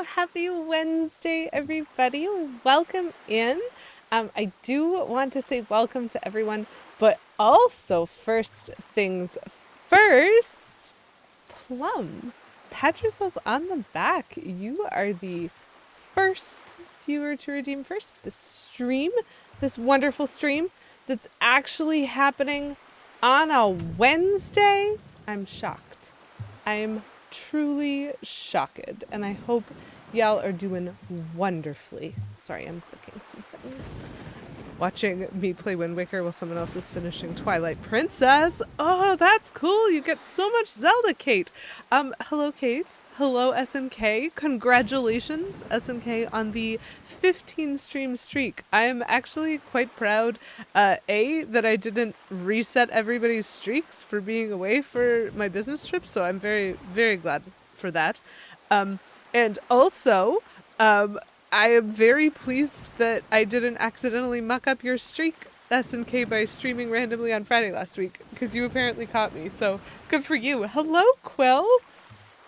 Happy Wednesday, everybody. Welcome in. I do want to say welcome to everyone, but also first things first, Plum, pat yourself on the back. You are the first viewer to redeem first. This wonderful stream that's actually happening on a Wednesday. I'm shocked. I'm truly shocked, and I hope y'all are doing wonderfully. Sorry, I'm clicking some things. Watching me play Windwaker while someone else is finishing Twilight Princess. Oh, that's cool. You get so much Zelda, Kate. Hello, Kate. Hello, SNK. Congratulations, SNK, on the 15 stream streak. I'm actually quite proud, that I didn't reset everybody's streaks for being away for my business trip, so I'm very, very glad for that. And also, I am very pleased that I didn't accidentally muck up your streak, SNK, by streaming randomly on Friday last week, because you apparently caught me, so good for you. Hello, Quill!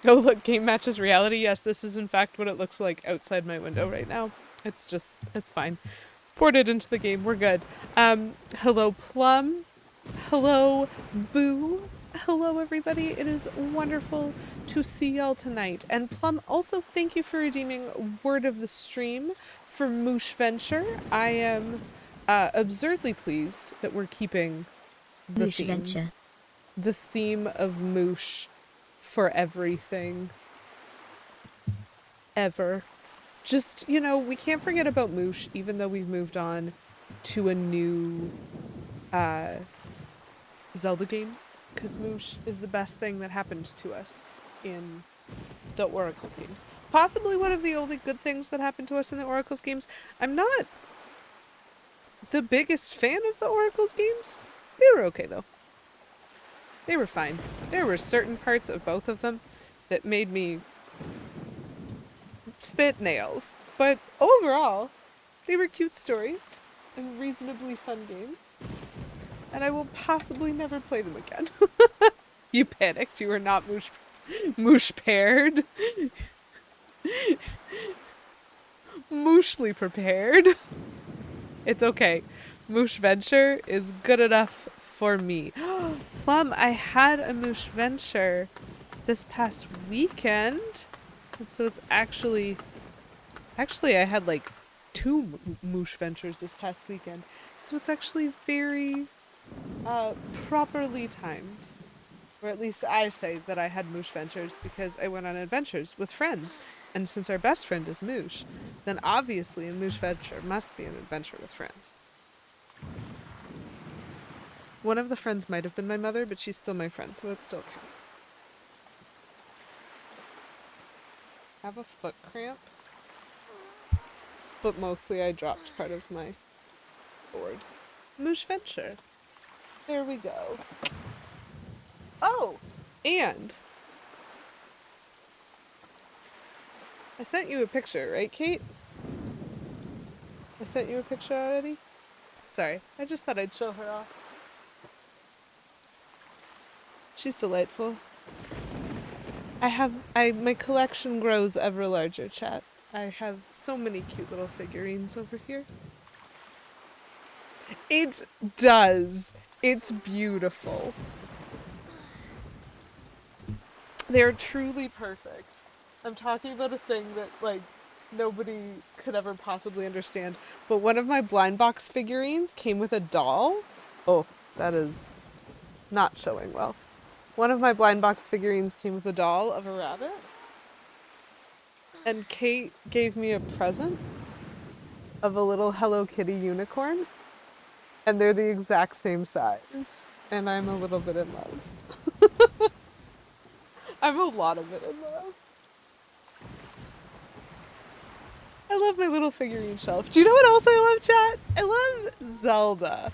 Oh, look, game matches reality. Yes, this is in fact what it looks like outside my window right now. It's fine. Poured it into the game, we're good. Hello, Plum. Hello, Boo. Hello, everybody. It is wonderful to see y'all tonight. And Plum, also thank you for redeeming Word of the Stream for Moosh Venture. I am absurdly pleased that we're keeping Moosh Venture. The theme of Moosh for everything. Ever. Just, we can't forget about Moosh, even though we've moved on to a new Zelda game, because Moosh is the best thing that happened to us in the Oracle's games. Possibly one of the only good things that happened to us in the Oracle's games. I'm not the biggest fan of the Oracle's games. They were okay, though. They were fine. There were certain parts of both of them that made me spit nails. But overall, they were cute stories and reasonably fun games. And I will possibly never play them again. You panicked. You were not moosh paired. Mooshly prepared. It's okay. Moosh Venture is good enough for me. Plum, I had a Moosh Venture this past weekend. And so it's actually I had like 2 Moosh Ventures this past weekend. So it's actually very properly timed. Or at least I say that I had Moosh Ventures because I went on adventures with friends. And since our best friend is Moosh, then obviously a Moosh Venture must be an adventure with friends. One of the friends might have been my mother, but she's still my friend, so it still counts. I have a foot cramp, but mostly I dropped part of my board. Moosh Venture. There we go. Oh, and I sent you a picture, right, Kate? I sent you a picture already? Sorry, I just thought I'd show her off. She's delightful. My collection grows ever larger, chat. I have so many cute little figurines over here. It does. It's beautiful. They're truly perfect. I'm talking about a thing that, like, nobody could ever possibly understand. But one of my blind box figurines came with a doll. Oh, that is not showing well. One of my blind box figurines came with a doll of a rabbit. And Kate gave me a present of a little Hello Kitty unicorn. And they're the exact same size. And I'm a little bit in love. I'm a lot of it in love. I love my little figurine shelf. Do you know what else I love, chat? I love Zelda.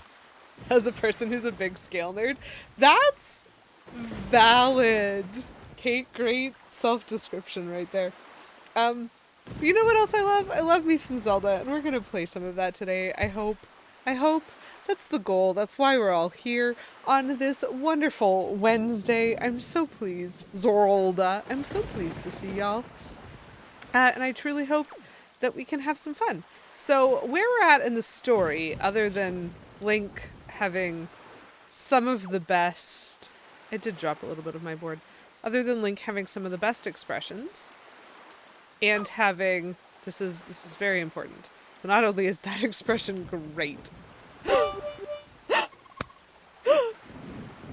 As a person who's a big scale nerd. That's valid. Kate, great self-description right there. You know what else I love? I love me some Zelda, and we're gonna play some of that today. I hope. That's the goal. That's why we're all here on this wonderful Wednesday. I'm so pleased. Zorolda. I'm so pleased to see y'all. And I truly hope that we can have some fun. So where we're at in the story, other than Link having some of the best... I did drop a little bit of my board. Other than Link having some of the best expressions, and having... This is very important. So not only is that expression great...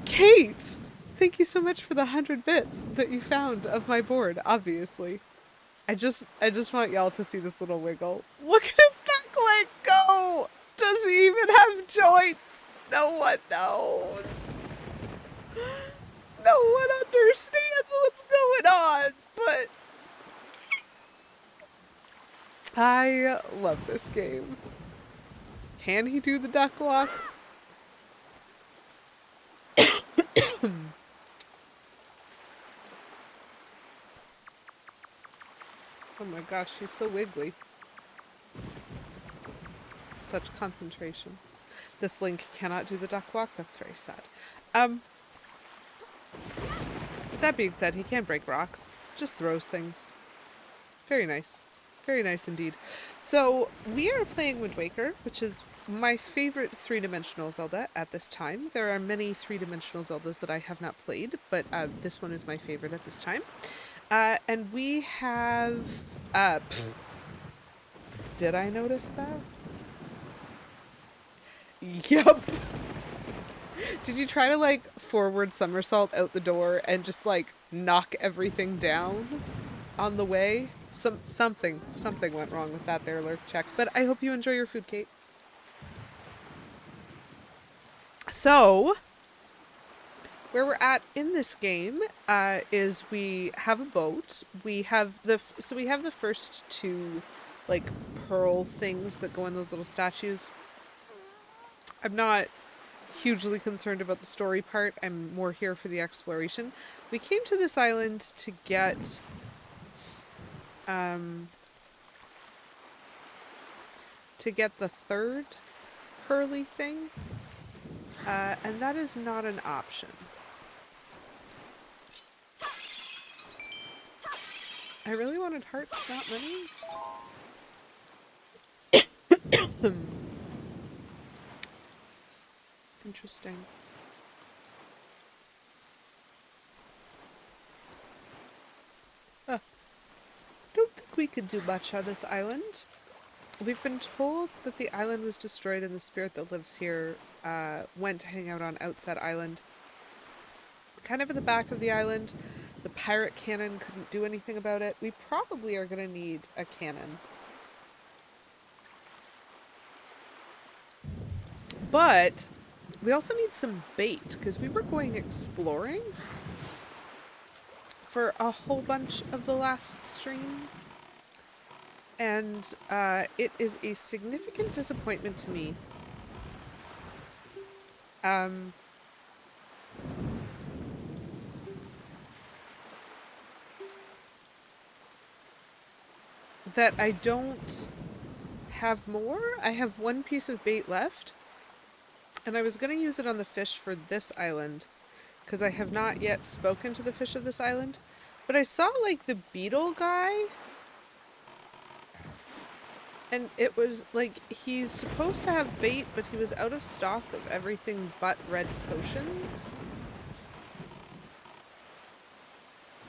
Kate! Thank you so much for the 100 bits that you found of my board, obviously. I just want y'all to see this little wiggle. Look at his back leg go! Does he even have joints? No one knows. No one understands what's going on, but I love this game. Can he do the duck walk? Oh my gosh, he's so wiggly. Such concentration. This Link cannot do the duck walk. That's very sad. That being said, he can't break rocks. Just throws things. Very nice. Very nice indeed. So, we are playing Windwaker, which is my favorite three-dimensional Zelda at this time. There are many three-dimensional Zeldas that I have not played, but this one is my favorite at this time. And we have... Did I notice that? Yup. Did you try to, like, forward somersault out the door and just, like, knock everything down on the way? Something went wrong with that there, Lurk Check. But I hope you enjoy your food, Kate. So, where we're at in this game is we have a boat. We have the first two, like, pearl things that go in those little statues. I'm not hugely concerned about the story part. I'm more here for the exploration. We came to this island to get the third pearly thing, and that is not an option. I really wanted hearts, not money. Interesting. Don't think we could do much on this island. We've been told that the island was destroyed and the spirit that lives here went to hang out on Outset Island. Kind of in the back of the island. The pirate cannon couldn't do anything about it. We probably are going to need a cannon. But we also need some bait, because we were going exploring for a whole bunch of the last stream. And it is a significant disappointment to me that I don't have more. I have one piece of bait left, and I was going to use it on the fish for this island, because I have not yet spoken to the fish of this island. But I saw, like, the beetle guy, and it was, like, he's supposed to have bait, but he was out of stock of everything but red potions.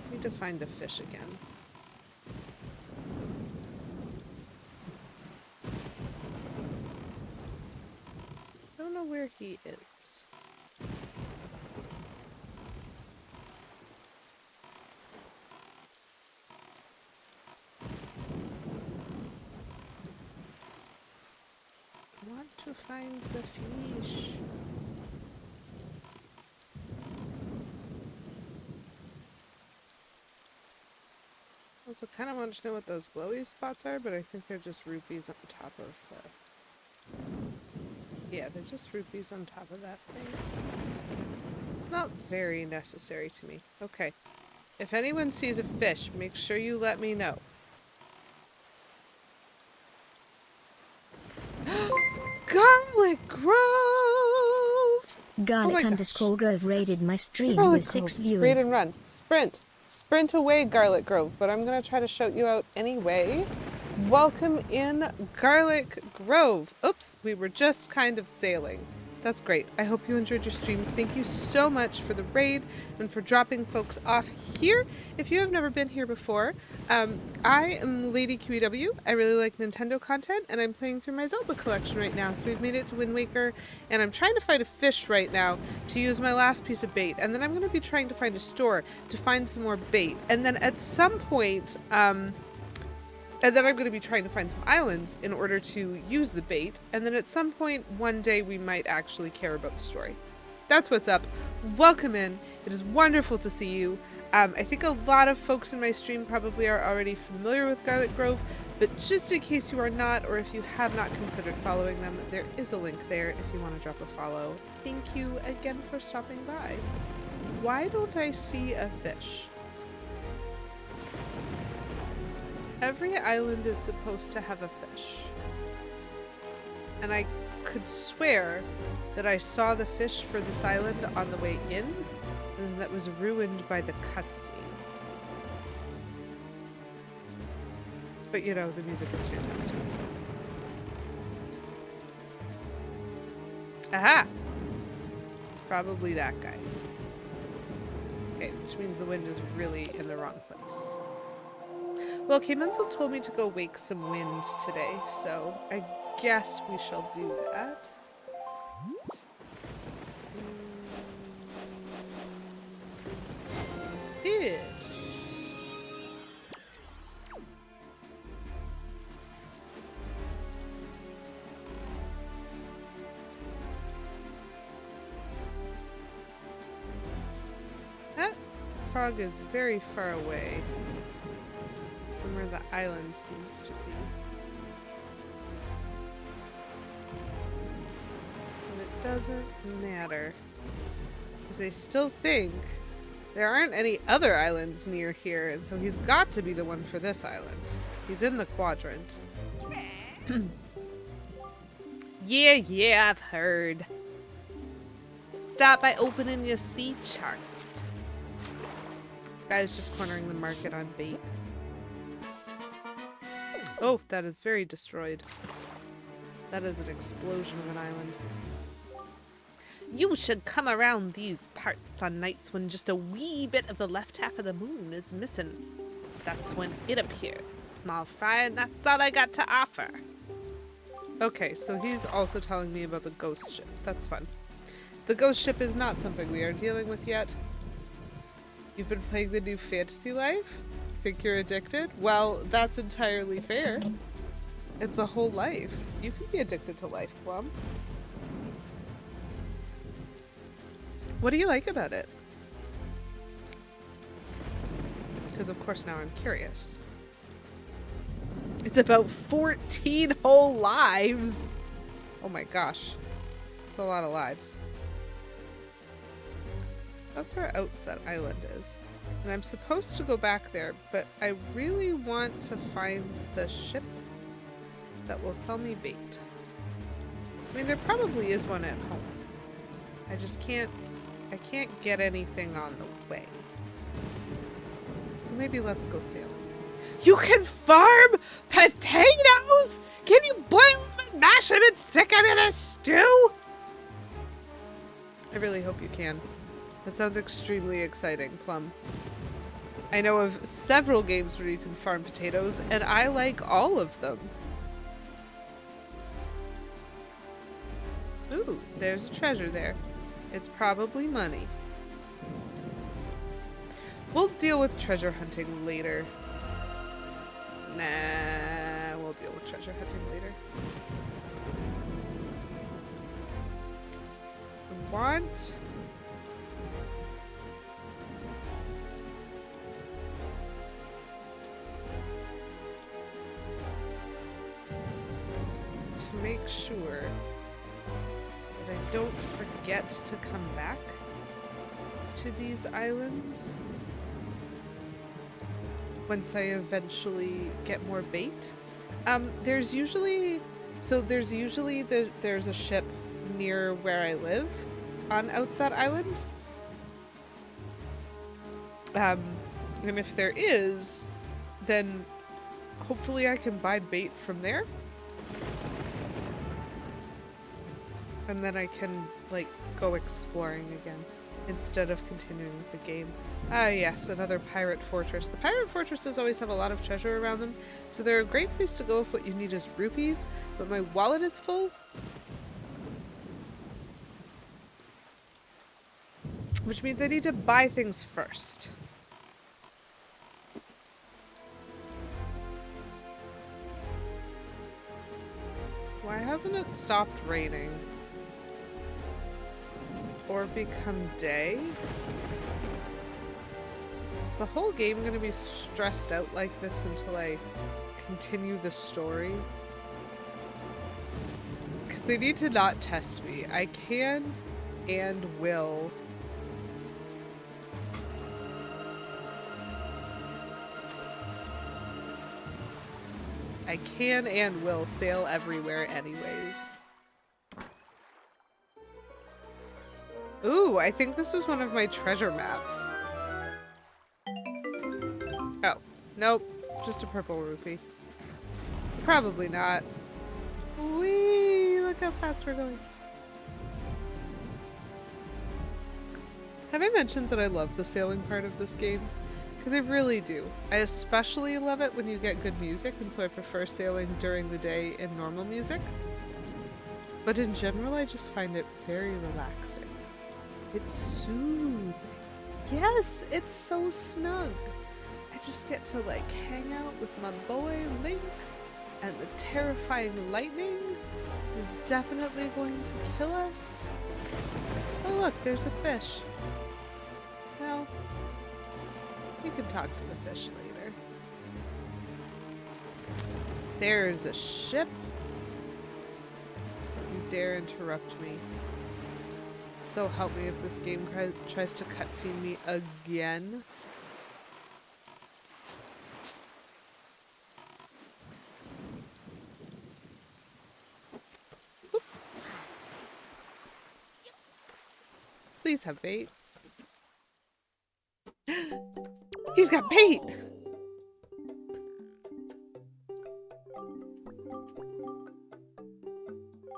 I need to find the fish again. I don't know where he is. I want to find the fish. Also kind of want to know what those glowy spots are, but I think they're just rupees on top of the... Yeah, they're just rupees on top of that thing. It's not very necessary to me. Okay. If anyone sees a fish, make sure you let me know. Garlic Grove! Garlic Oh _ Grove raided my stream Garlic with 6 Grove. viewers. Raid and run. Sprint. Sprint away, Garlic Grove, but I'm going to try to shout you out anyway. Welcome in, Garlic Grove. Oops, we were just kind of sailing. That's great. I hope you enjoyed your stream. Thank you so much for the raid and for dropping folks off here. If you have never been here before, I am Lady QEW. I really like Nintendo content, and I'm playing through my Zelda collection right now. So we've made it to Windwaker, and I'm trying to find a fish right now to use my last piece of bait. And then I'm going to be trying to find a store to find some more bait. And then at some point, and then I'm going to be trying to find some islands in order to use the bait. And then at some point, one day, we might actually care about the story. That's what's up. Welcome in. It is wonderful to see you. I think a lot of folks in my stream probably are already familiar with Garlic Grove, but just in case you are not, or if you have not considered following them, there is a link there if you want to drop a follow. Thank you again for stopping by. Why don't I see a fish? Every island is supposed to have a fish. And I could swear that I saw the fish for this island on the way in, and that was ruined by the cutscene. But you know, the music is fantastic, so. Aha! It's probably that guy. Okay, which means the wind is really in the wrong place. Well, K-Menzel told me to go wake some wind today, so I guess we shall do that. This. That frog is very far away from where the island seems to be. But it doesn't matter, because I still think there aren't any other islands near here, and so he's got to be the one for this island. He's in the quadrant. Yeah, I've heard. Start by opening your sea chart. This guy's just cornering the market on bait. Oh, that is very destroyed. That is an explosion of an island. You should come around these parts on nights when just a wee bit of the left half of the moon is missing. That's when it appears. Small fry, and that's all I got to offer. Okay, so he's also telling me about the ghost ship. That's fun. The ghost ship is not something we are dealing with yet. You've been playing the new Fantasy Life? Think you're addicted? Well, that's entirely fair. It's a whole life. You can be addicted to life, Plum. What do you like about it? Because of course now I'm curious. It's about 14 whole lives! Oh my gosh. It's a lot of lives. That's where Outset Island is. And I'm supposed to go back there, but I really want to find the ship that will sell me bait. I mean, there probably is one at home. I just can't get anything on the way. So maybe let's go sailing. You can farm potatoes? Can you boil them and mash them and stick them in a stew? I really hope you can. That sounds extremely exciting, Plum. I know of several games where you can farm potatoes, and I like all of them. Ooh, there's a treasure there. It's probably money. We'll deal with treasure hunting later. Nah, we'll deal with treasure hunting later. I want... to make sure that I don't forget to come back to these islands once I eventually get more bait. There's usually there's a ship near where I live on Outset Island. And if there is, then hopefully I can buy bait from there. And then I can, like, go exploring again instead of continuing with the game. Ah, yes, another pirate fortress. The pirate fortresses always have a lot of treasure around them, so they're a great place to go if what you need is rupees, but my wallet is full. Which means I need to buy things first. Why hasn't it stopped raining? Or become day? Is the whole game gonna be stressed out like this until I continue the story? Because they need to not test me. I can and will. I can and will sail everywhere anyways. Ooh, I think this was one of my treasure maps. Oh, nope. Just a purple rupee. Probably not. Whee! Look how fast we're going. Have I mentioned that I love the sailing part of this game? Because I really do. I especially love it when you get good music, and so I prefer sailing during the day in normal music. But in general, I just find it very relaxing. It's soothing. Yes, it's so snug. I just get to, like, hang out with my boy Link, and the terrifying lightning is definitely going to kill us. Oh look, there's a fish. Well, you can talk to the fish later. There's a ship. You dare interrupt me. So help me if this game tries to cutscene me again. Oop. Please have bait. He's got bait!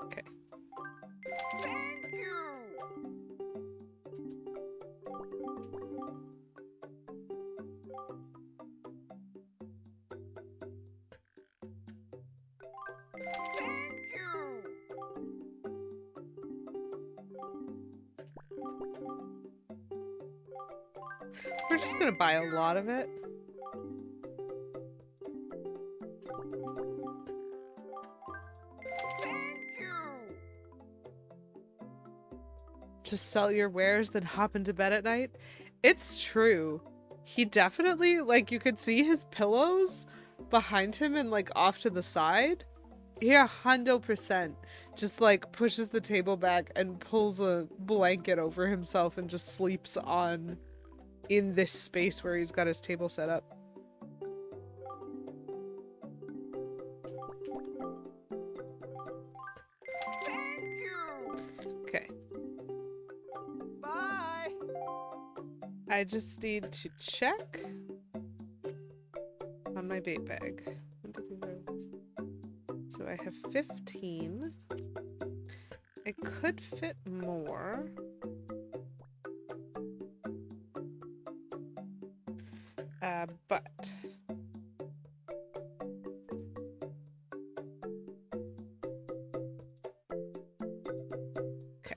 Okay. Thank you. Thank you. We're just gonna buy a lot of it. Thank you. Just sell your wares, then hop into bed at night. It's true. He definitely, like, you could see his pillows behind him and, like, off to the side. He 100% just, like, pushes the table back and pulls a blanket over himself and just sleeps on in this space where he's got his table set up. Thank you. Okay. Bye. I just need to check on my bait bag. 1, 2, 3, 4. So I have 15. I could fit more. But okay.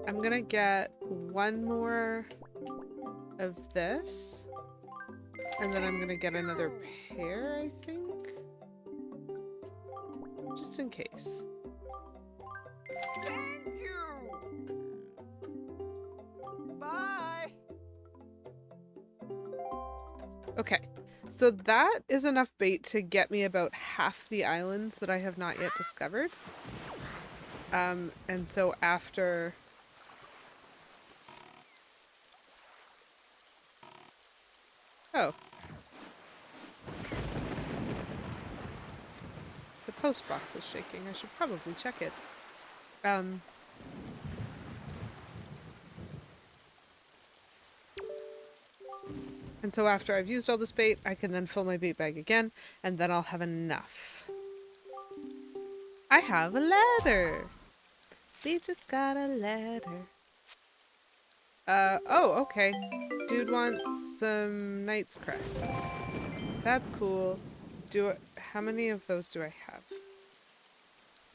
I'm gonna get one more of this, and then I'm gonna get another pair, I think, just in case. Thank you. Bye. Okay, so that is enough bait to get me about half the islands that I have not yet discovered. And so after... Oh. The post box is shaking. I should probably check it. And so after I've used all this bait, I can then fill my bait bag again, and then I'll have enough. I have a ladder! We just got a ladder. Oh, okay. Dude wants some Knight's Crests. That's cool. How many of those do I have?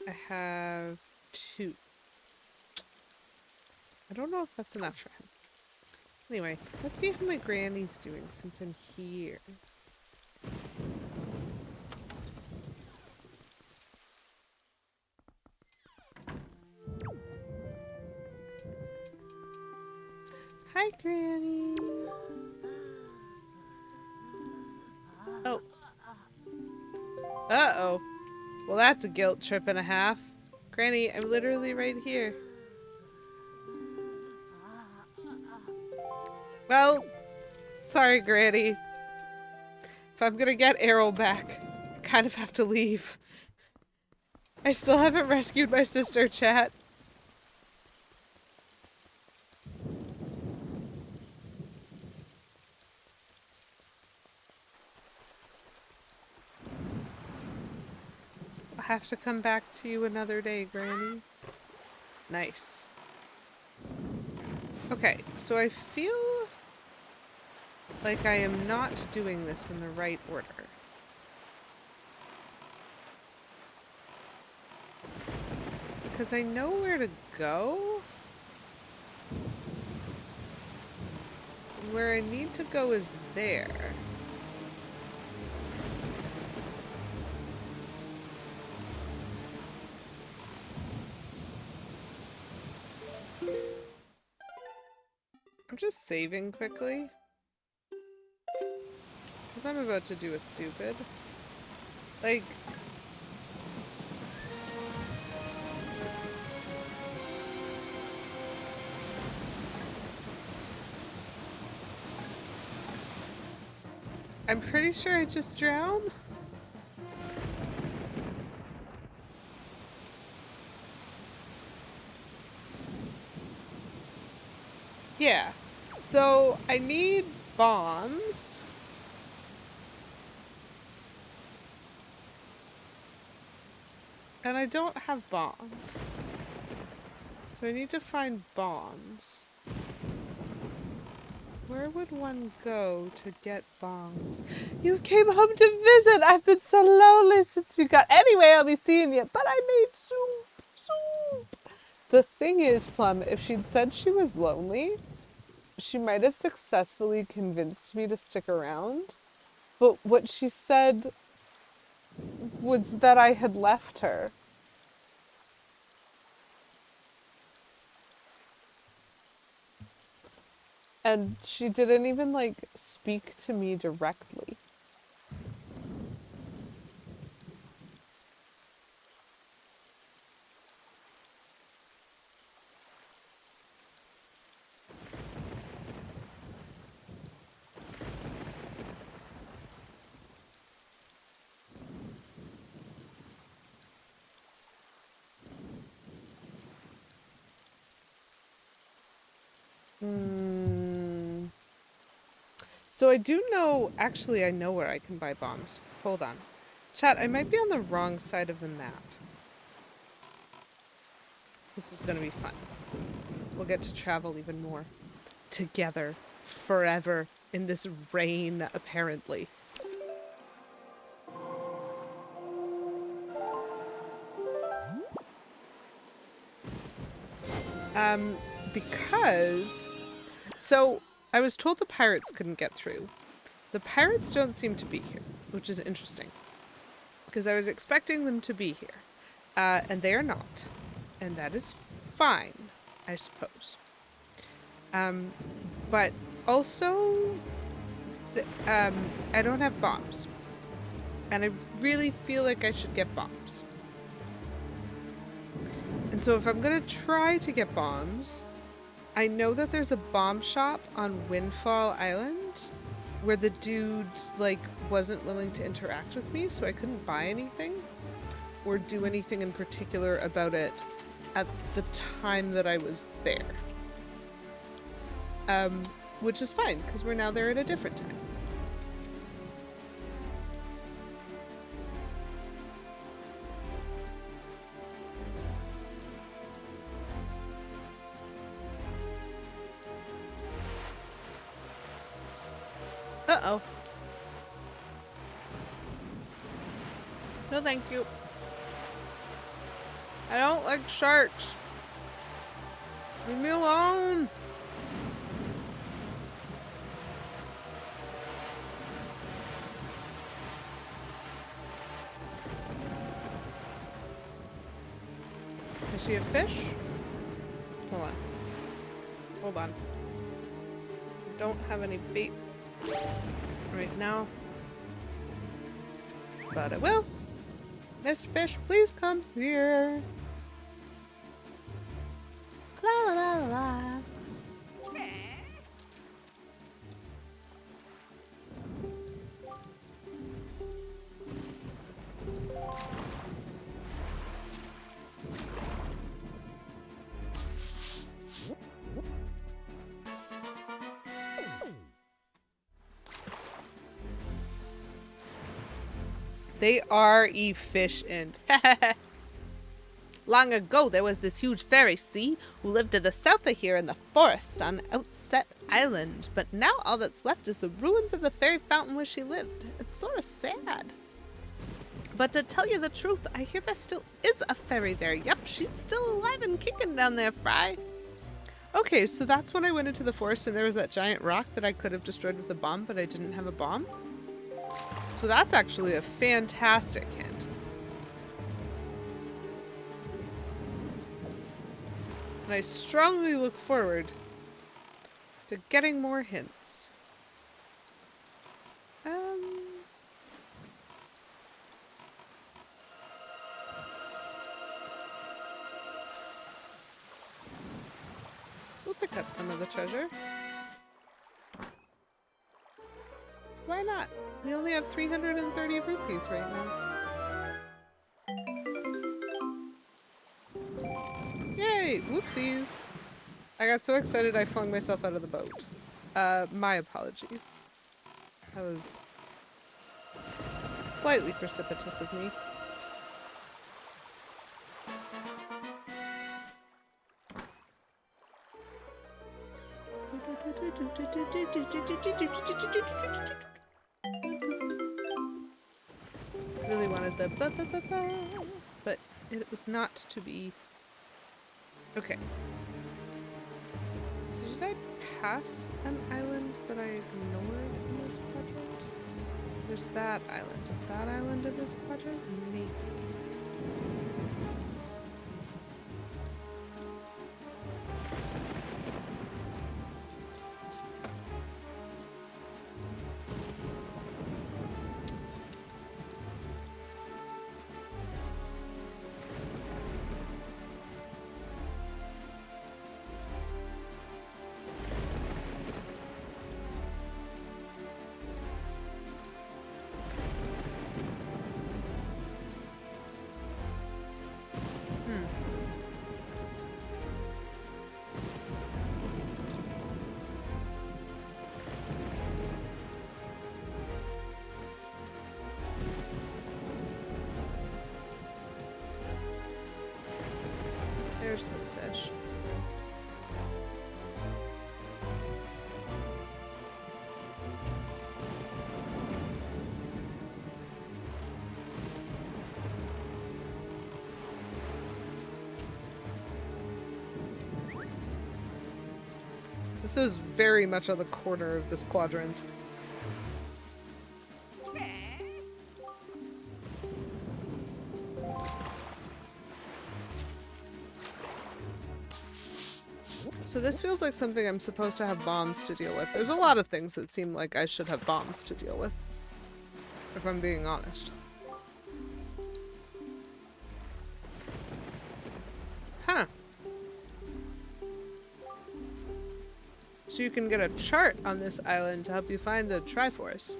I have 2. I don't know if that's enough for him. Anyway, let's see how my granny's doing since I'm here. Hi, Granny. Oh. Uh-oh. Well, that's a guilt trip and a half. Granny, I'm literally right here. Well, sorry, Granny. If I'm gonna get Arrow back, I kind of have to leave. I still haven't rescued my sister, chat. I'll have to come back to you another day, Granny. Nice. Okay, so I feel like I am not doing this in the right order. Because I know where to go. Where I need to go is there. I'm just saving quickly. Because I'm about to do a stupid. Like... I'm pretty sure I just drowned. Yeah. So, I need bombs. And I don't have bombs. So I need to find bombs. Where would one go to get bombs? You came home to visit! I've been so lonely since you got... Anyway, I'll be seeing you. But I made soup! Soup! The thing is, Plum, if she'd said she was lonely, she might have successfully convinced me to stick around. But what she said was that I had left her. And she didn't even, like, speak to me directly. So I do know, actually I know where I can buy bombs. Hold on. Chat, I might be on the wrong side of the map. This is gonna be fun. We'll get to travel even more. Together. Forever. In this rain, apparently. Because... So, I was told the pirates couldn't get through. The pirates don't seem to be here, which is interesting. Because I was expecting them to be here. And they are not. And that is fine, I suppose. But also, I don't have bombs. And I really feel like I should get bombs. And so if I'm gonna try to get bombs, I know that there's a bomb shop on Windfall Island where the dude, like, wasn't willing to interact with me, so I couldn't buy anything or do anything in particular about it at the time that I was there. which is fine because we're now there at a different time. Uh-oh. No, thank you. I don't like sharks. Leave me alone. I see a fish. Hold on. Hold on. I don't have any bait right now. But I will. Mr. Fish, please come here. La la la la la. They are efficient. Long ago, there was this huge fairy, see, who lived to the south of here in the forest on Outset Island. But now all that's left is the ruins of the fairy fountain where she lived. It's sort of sad. But to tell you the truth, I hear there still is a fairy there. Yep, she's still alive and kicking down there, Fry. Okay, so that's when I went into the forest and there was that giant rock that I could have destroyed with a bomb, but I didn't have a bomb. So that's actually a fantastic hint. And I strongly look forward to getting more hints. We'll pick up some of the treasure. Why not? We only have 330 rupees right now. Yay! Whoopsies! I got so excited I flung myself out of the boat. My apologies. That was slightly precipitous of me. Really wanted the ba-ba-ba-ba, but it was not to be. Okay. So did I pass an island that I ignored in this quadrant? There's that island. Is that island in this quadrant? Maybe. There's the fish. This is very much on the corner of this quadrant. So this feels like something I'm supposed to have bombs to deal with. There's a lot of things that seem like I should have bombs to deal with, if I'm being honest. Huh. So you can get a chart on this island to help you find the Triforce.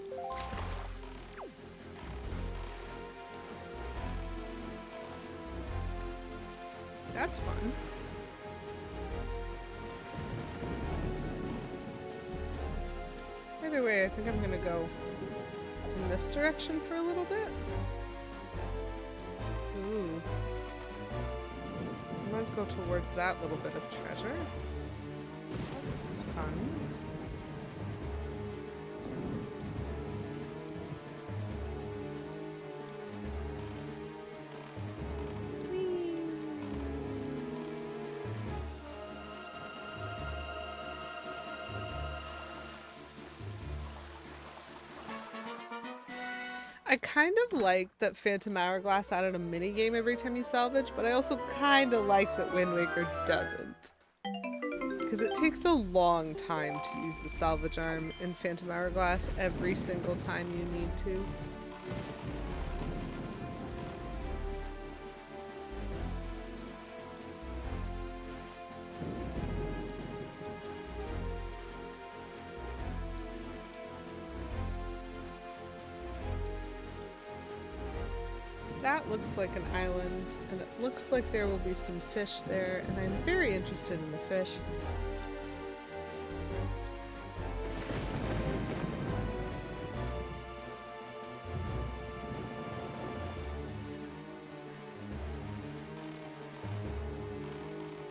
That's fun. Either way, I think I'm gonna go in this direction for a little bit. Ooh. I might go towards that little bit of treasure. That's fun. I kind of like that Phantom Hourglass added a mini game every time you salvage, but I also kind of like that Windwaker doesn't. Because it takes a long time to use the salvage arm in Phantom Hourglass every single time you need to. That looks like an island, and it looks like there will be some fish there, and I'm very interested in the fish.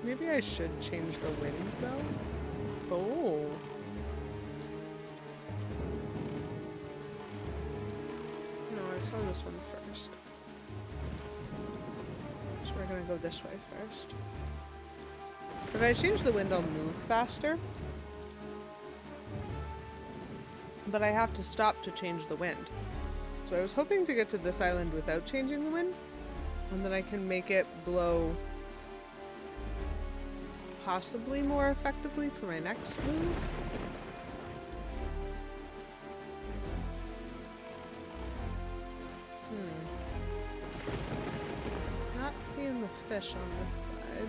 Maybe I should change the wind, though. Oh. No, I saw this one first. So we're gonna go this way first. If I change the wind, I'll move faster. But I have to stop to change the wind. So I was hoping to get to this island without changing the wind, and then I can make it blow possibly more effectively for my next move. Not seeing the fish on this side.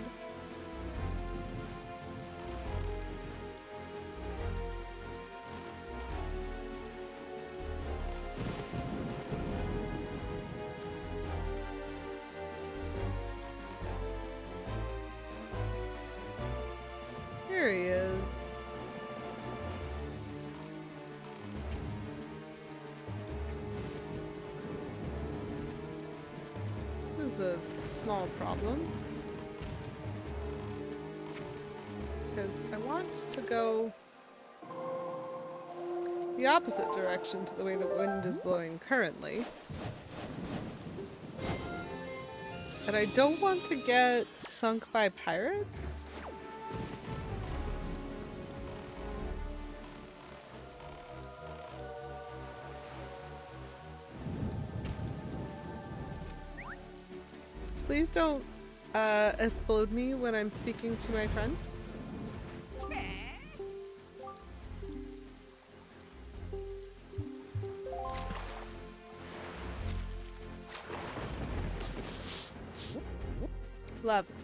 Here he is. This is a small problem. Because I want to go the opposite direction to the way the wind is blowing currently. And I don't want to get sunk by pirates. Please don't explode me when I'm speaking to my friend. Lovely.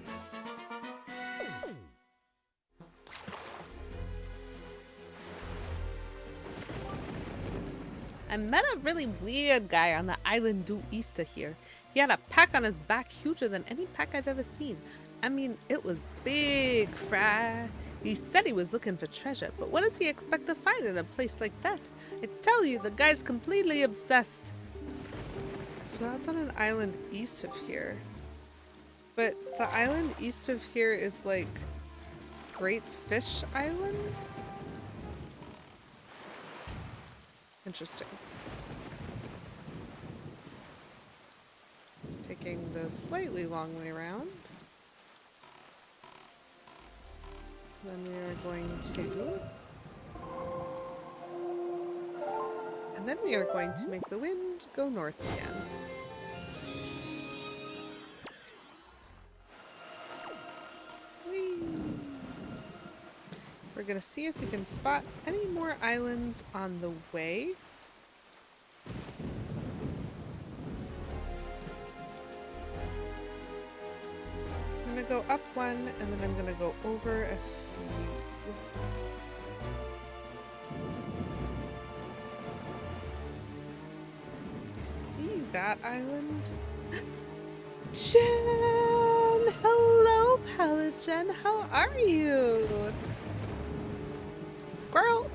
I met a really weird guy on the island due east of here. He had a pack on his back huger than any pack I've ever seen. I mean, it was big, fry. He said he was looking for treasure, but what does he expect to find in a place like that? I tell you, the guy's completely obsessed. So that's on an island east of here. But the island east of here is like Great Fish Island? Interesting. Taking the slightly long way around. Then we are going to... And then we are going to make the wind go north again. Whee! We're gonna see if we can spot any more islands on the way. I'm gonna go up one, and then I'm gonna go over a few. You see that island? Jen! Hello, Pelican. How are you? Squirrel!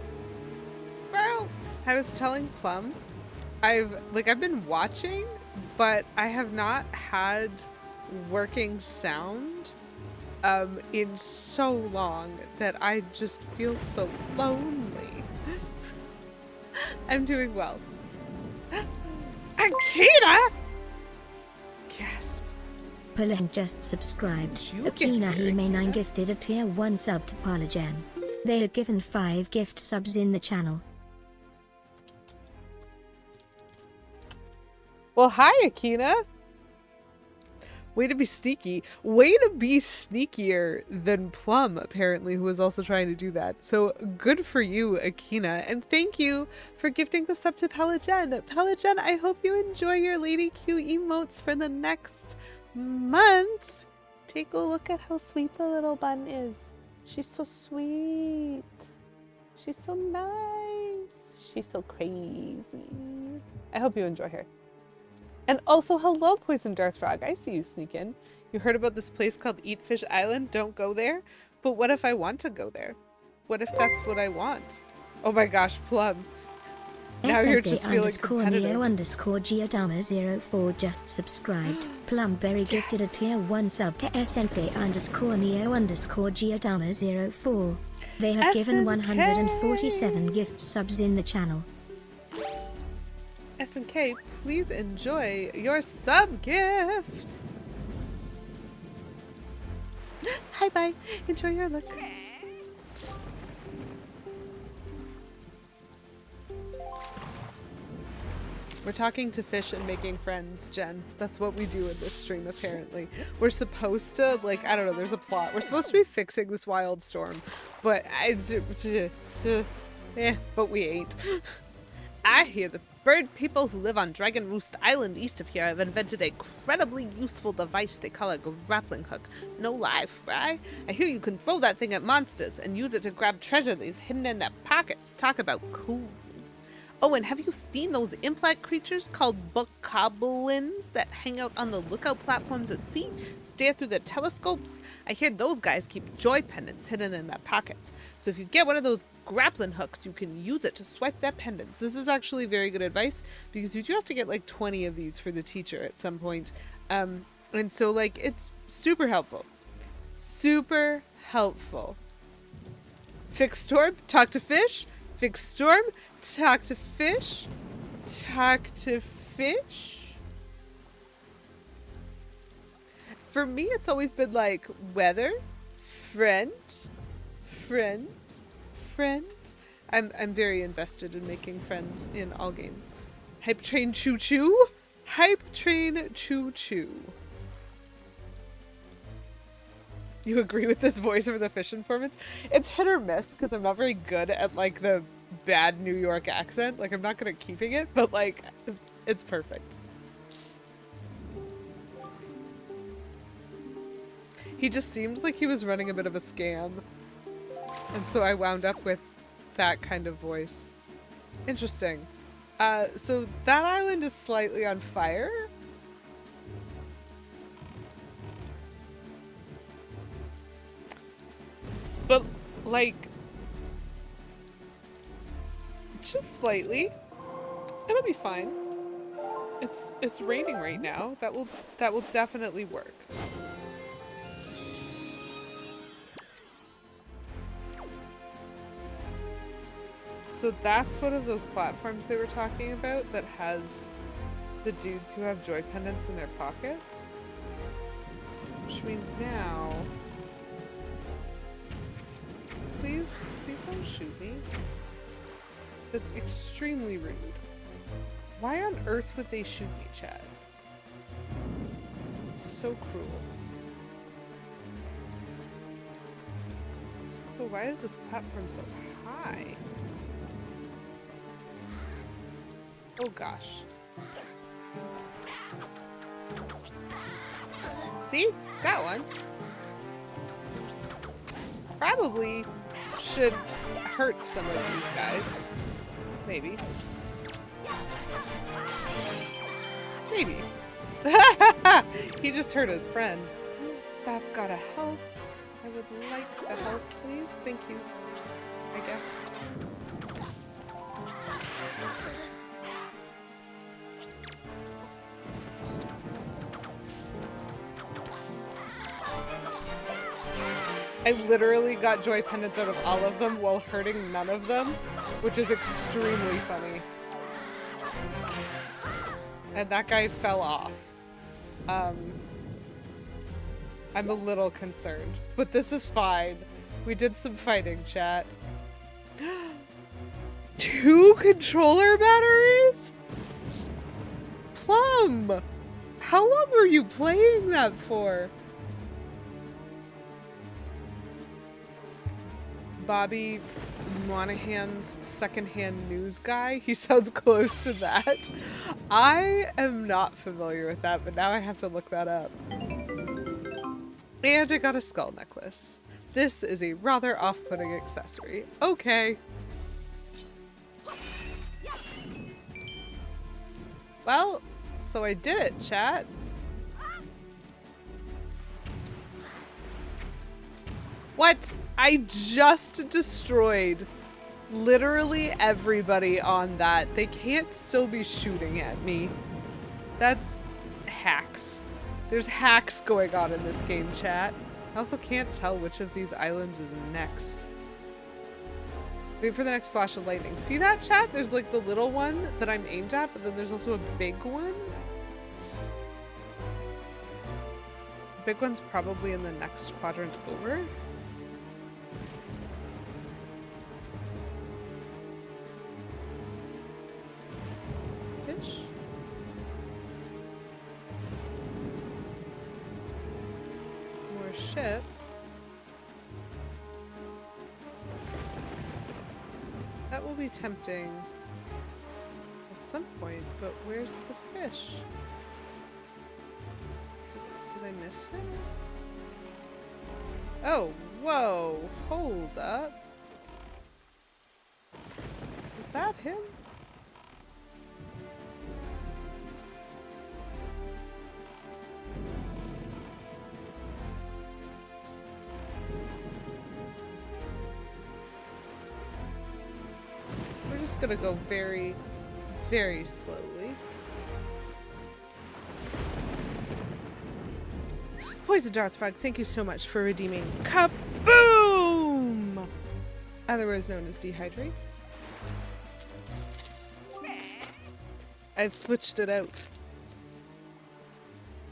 Squirrel! I was telling Plum, I've been watching, but I have not had working sound in so long that I just feel so lonely. I'm doing well. Akina! Gasp. Palang just subscribed. You get Akina here, Hime9 Akina. gifted a tier 1 sub to Parlajan. They are given 5 gift subs in the channel. Well, hi, Akina. Way to be sneaky. Way to be sneakier than Plum, apparently, who was also trying to do that. So good for you, Akina. And thank you for gifting the sub to Pelagen. Pelagen, I hope you enjoy your Lady Q emotes for the next month. Take a look at how sweet the little bun is. She's so sweet. She's so nice. She's so crazy. I hope you enjoy her. And also, hello, Poison Darth Frog. I see you sneak in. You heard about this place called Eat Fish Island? Don't go there. But what if I want to go there? What if that's what I want? Oh my gosh, Plum. Now you're just feeling competitive. Neo_Giodama04 just subscribed. Plumberry gifted a tier 1 sub to SNK_Neo_Giodama04. They have given 147 gift subs in the channel. SNK, please enjoy your sub gift. Hi, bye. Enjoy your look. We're talking to fish and making friends, Jen. That's what we do in this stream, apparently. We're supposed to, like, I don't know, there's a plot. We're supposed to be fixing this wild storm, but but we ain't. I hear the bird people who live on Dragon Roost Island east of here have invented an incredibly useful device they call a grappling hook. No lie, Fry. I hear you can throw that thing at monsters and use it to grab treasure that's hidden in their pockets. Talk about cool. Oh, and have you seen those imp-like creatures called bokoblins that hang out on the lookout platforms at sea, stare through the telescopes? I hear those guys keep joy pendants hidden in their pockets. So if you get one of those grappling hooks, you can use it to swipe their pendants. This is actually very good advice because you do have to get like 20 of these for the teacher at some point. And so like it's super helpful. Super helpful. Fix storm, talk to fish. Fix storm, talk to fish. Talk to fish. For me, it's always been like weather, friend, friend, friend. I'm very invested in making friends in all games. Hype train choo choo. Hype train choo choo. You agree with this voice over the fish informant? It's hit or miss because I'm not very good at like the bad New York accent. Like I'm not good at keeping it, but like it's perfect. He just seemed like he was running a bit of a scam. And so I wound up with that kind of voice. Interesting. So that island is slightly on fire. But, like, just slightly. It'll be fine. It's raining right now. That will definitely work. So that's one of those platforms they were talking about that has the dudes who have joy pendants in their pockets. Which means now... Please don't shoot me. That's extremely rude. Why on earth would they shoot me, Chad? So cruel. So why is this platform so high? Oh gosh. See? Got one. Probably should hurt some of these guys. Maybe. Maybe. He just hurt his friend. That's got a health. I would like a health, please. Thank you. I guess. I literally got joy pendants out of all of them while hurting none of them, which is extremely funny. And that guy fell off. I'm a little concerned, but this is fine. We did some fighting, chat. 2 controller batteries? Plum! How long were you playing that for? Bobby Monahan's secondhand news guy? He sounds close to that. I am not familiar with that, but now I have to look that up. And I got a skull necklace. This is a rather off-putting accessory. Okay. Well, so I did it, chat. What? I just destroyed literally everybody on that. They can't still be shooting at me. That's hacks. There's hacks going on in this game, chat. I also can't tell which of these islands is next. Wait for the next flash of lightning. See that, chat? There's like the little one that I'm aimed at, but then there's also a big one. The big one's probably in the next quadrant over. Ish. More ship. That will be tempting at some point, but where's the fish? Did I miss him? Oh, whoa, hold up. Is that him? We're just gonna go very, very slowly. Poison Darth Frog, thank you so much for redeeming Kaboom! Otherwise known as Dehydrate. I've switched it out.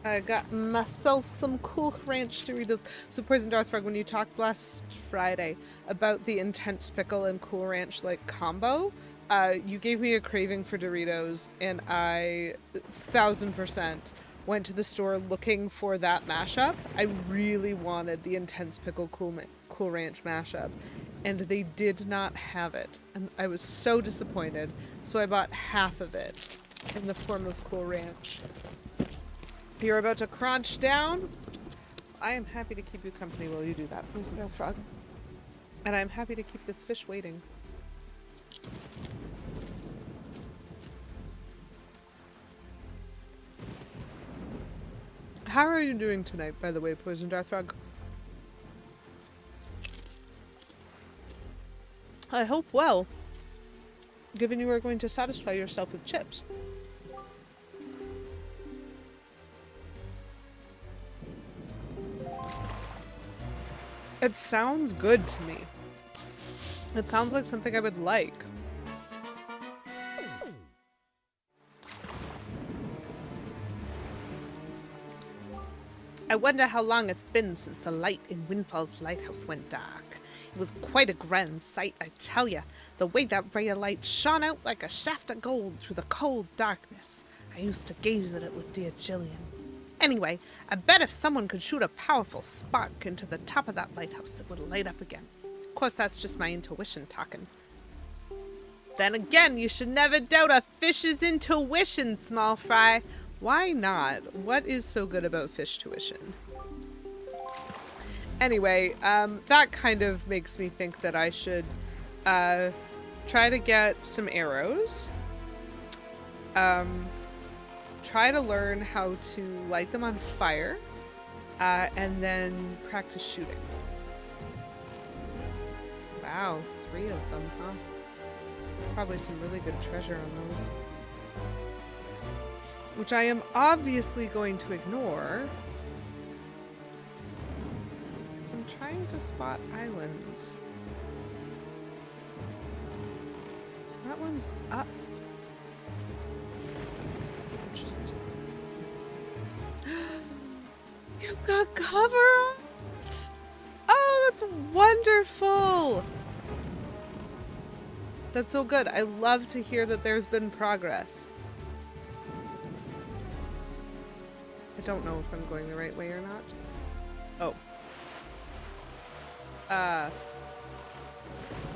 I got myself some Cool Ranch Doritos. So Poison Darth Frog, when you talked last Friday about the intense pickle and Cool Ranch like combo, you gave me a craving for Doritos, and I 1000% went to the store looking for that mashup. I really wanted the intense pickle Cool Ranch mashup, and they did not have it, and I was so disappointed. So I bought half of it in the form of Cool Ranch. You're about to crunch down. I am happy to keep you company while you do that, Poison Darth Frog. And I'm happy to keep this fish waiting. How are you doing tonight, by the way, Poison Darth Frog? I hope well, given you are going to satisfy yourself with chips. It sounds good to me. It sounds like something I would like. I wonder how long it's been since the light in Windfall's lighthouse went dark. It was quite a grand sight, I tell ya. The way that ray of light shone out like a shaft of gold through the cold darkness. I used to gaze at it with dear Jillian. Anyway, I bet if someone could shoot a powerful spark into the top of that lighthouse, it would light up again. Of course, that's just my intuition talking. Then again, you should never doubt a fish's intuition, small fry. Why not? What is so good about fish tuition? Anyway, that kind of makes me think that I should try to get some arrows. Try to learn how to light them on fire, and then practice shooting. Wow, 3 of them, huh? Probably some really good treasure on those. Which I am obviously going to ignore, because Because I'm trying to spot islands. So that one's up. Interesting. You've got cover art! Oh, that's wonderful! That's so good. I love to hear that there's been progress. I don't know if I'm going the right way or not. Oh.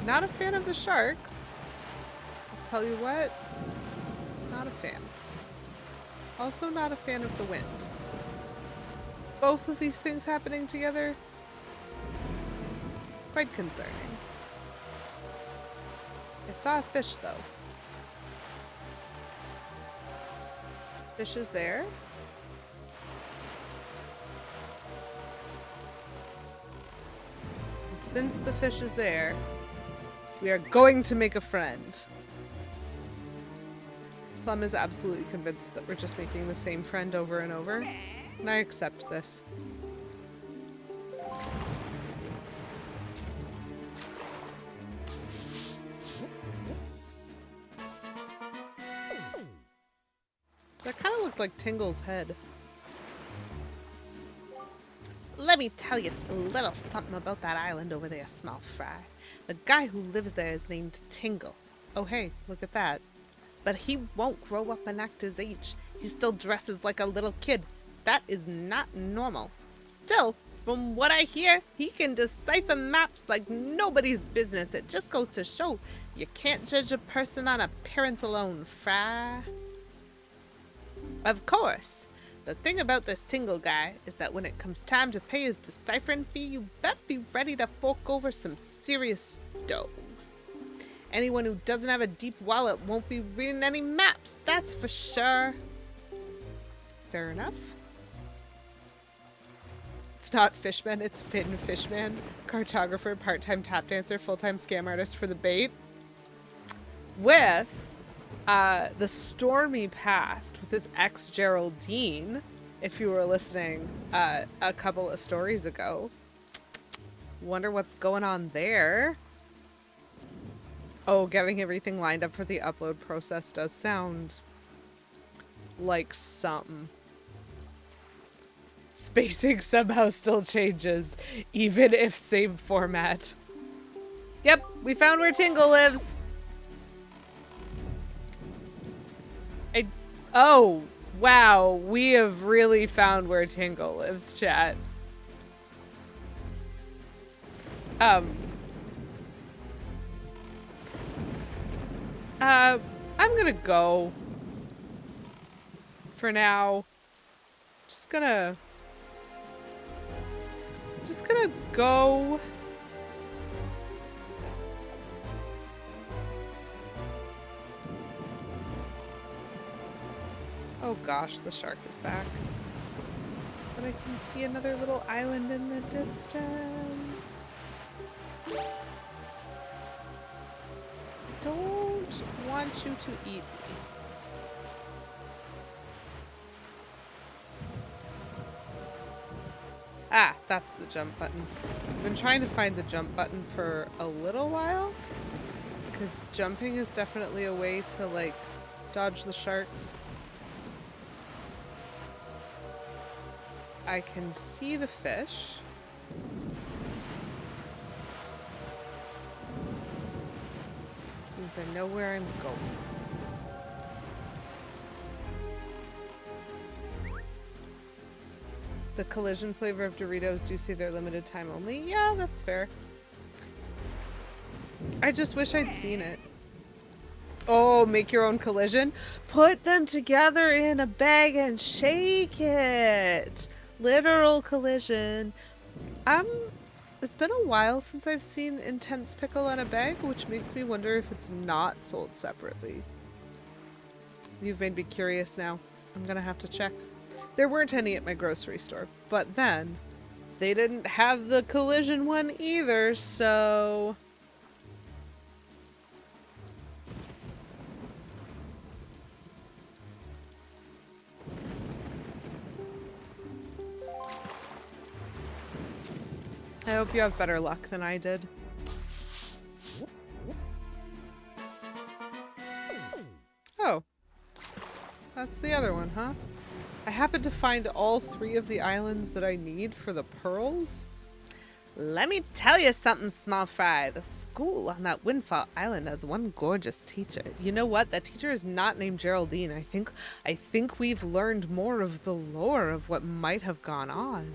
Not a fan of the sharks. I'll tell you what. Not a fan. Also not a fan of the wind. Both of these things happening together, quite concerning. I saw a fish though. Fish is there. And since the fish is there, we are going to make a friend. Plum is absolutely convinced that we're just making the same friend over and over, and I accept this. That kind of looked like Tingle's head. Let me tell you a little something about that island over there, small fry. The guy who lives there is named Tingle. Oh hey, look at that. But he won't grow up and act his age. He still dresses like a little kid. That is not normal. Still, from what I hear, he can decipher maps like nobody's business. It just goes to show you can't judge a person on appearance alone, Fry. Of course, the thing about this Tingle guy is that when it comes time to pay his deciphering fee, you bet be ready to fork over some serious dough. Anyone who doesn't have a deep wallet won't be reading any maps, that's for sure. Fair enough. It's not Fishman, it's Finn Fishman. Cartographer, part-time tap dancer, full-time scam artist for the bait. With the stormy past with his ex Geraldine, if you were listening a couple of stories ago. Wonder what's going on there. Oh, getting everything lined up for the upload process does sound like something. Spacing somehow still changes, even if same format. Yep, we found where Tingle lives. Oh, wow, we have really found where Tingle lives, chat. I'm gonna go for now. Just gonna go. Oh gosh, the shark is back. But I can see another little island in the distance. Don't want you to eat me. Ah, that's the jump button. I've been trying to find the jump button for a little while, because jumping is definitely a way to, like, dodge the sharks. I can see the fish. Means I know where I'm going. The collision flavor of Doritos do say they're limited time only. Yeah, that's fair. I just wish I'd seen it. Oh, make your own collision? Put them together in a bag and shake it. Literal collision. It's been a while since I've seen Intense Pickle on a bag, which makes me wonder if it's not sold separately. You've made me curious now. I'm gonna have to check. There weren't any at my grocery store, but then they didn't have the collision one either, so... I hope you have better luck than I did. Oh. That's the other one, huh? I happened to find all 3 of the islands that I need for the pearls. Let me tell you something, small fry. The school on that Windfall Island has one gorgeous teacher. You know what? That teacher is not named Geraldine. I think we've learned more of the lore of what might have gone on.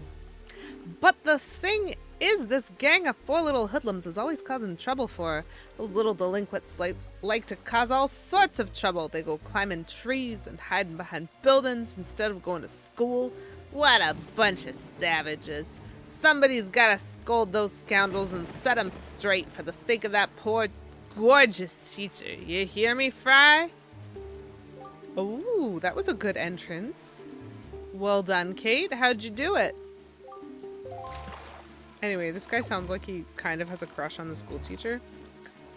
But the thing is, this gang of 4 little hoodlums is always causing trouble for her. Those little delinquents like to cause all sorts of trouble. They go climbing trees and hiding behind buildings instead of going to school. What a bunch of savages. Somebody's gotta scold those scoundrels and set them straight for the sake of that poor, gorgeous teacher. You hear me, Fry? Ooh, that was a good entrance. Well done, Kate. How'd you do it? Anyway, this guy sounds like he kind of has a crush on the school teacher,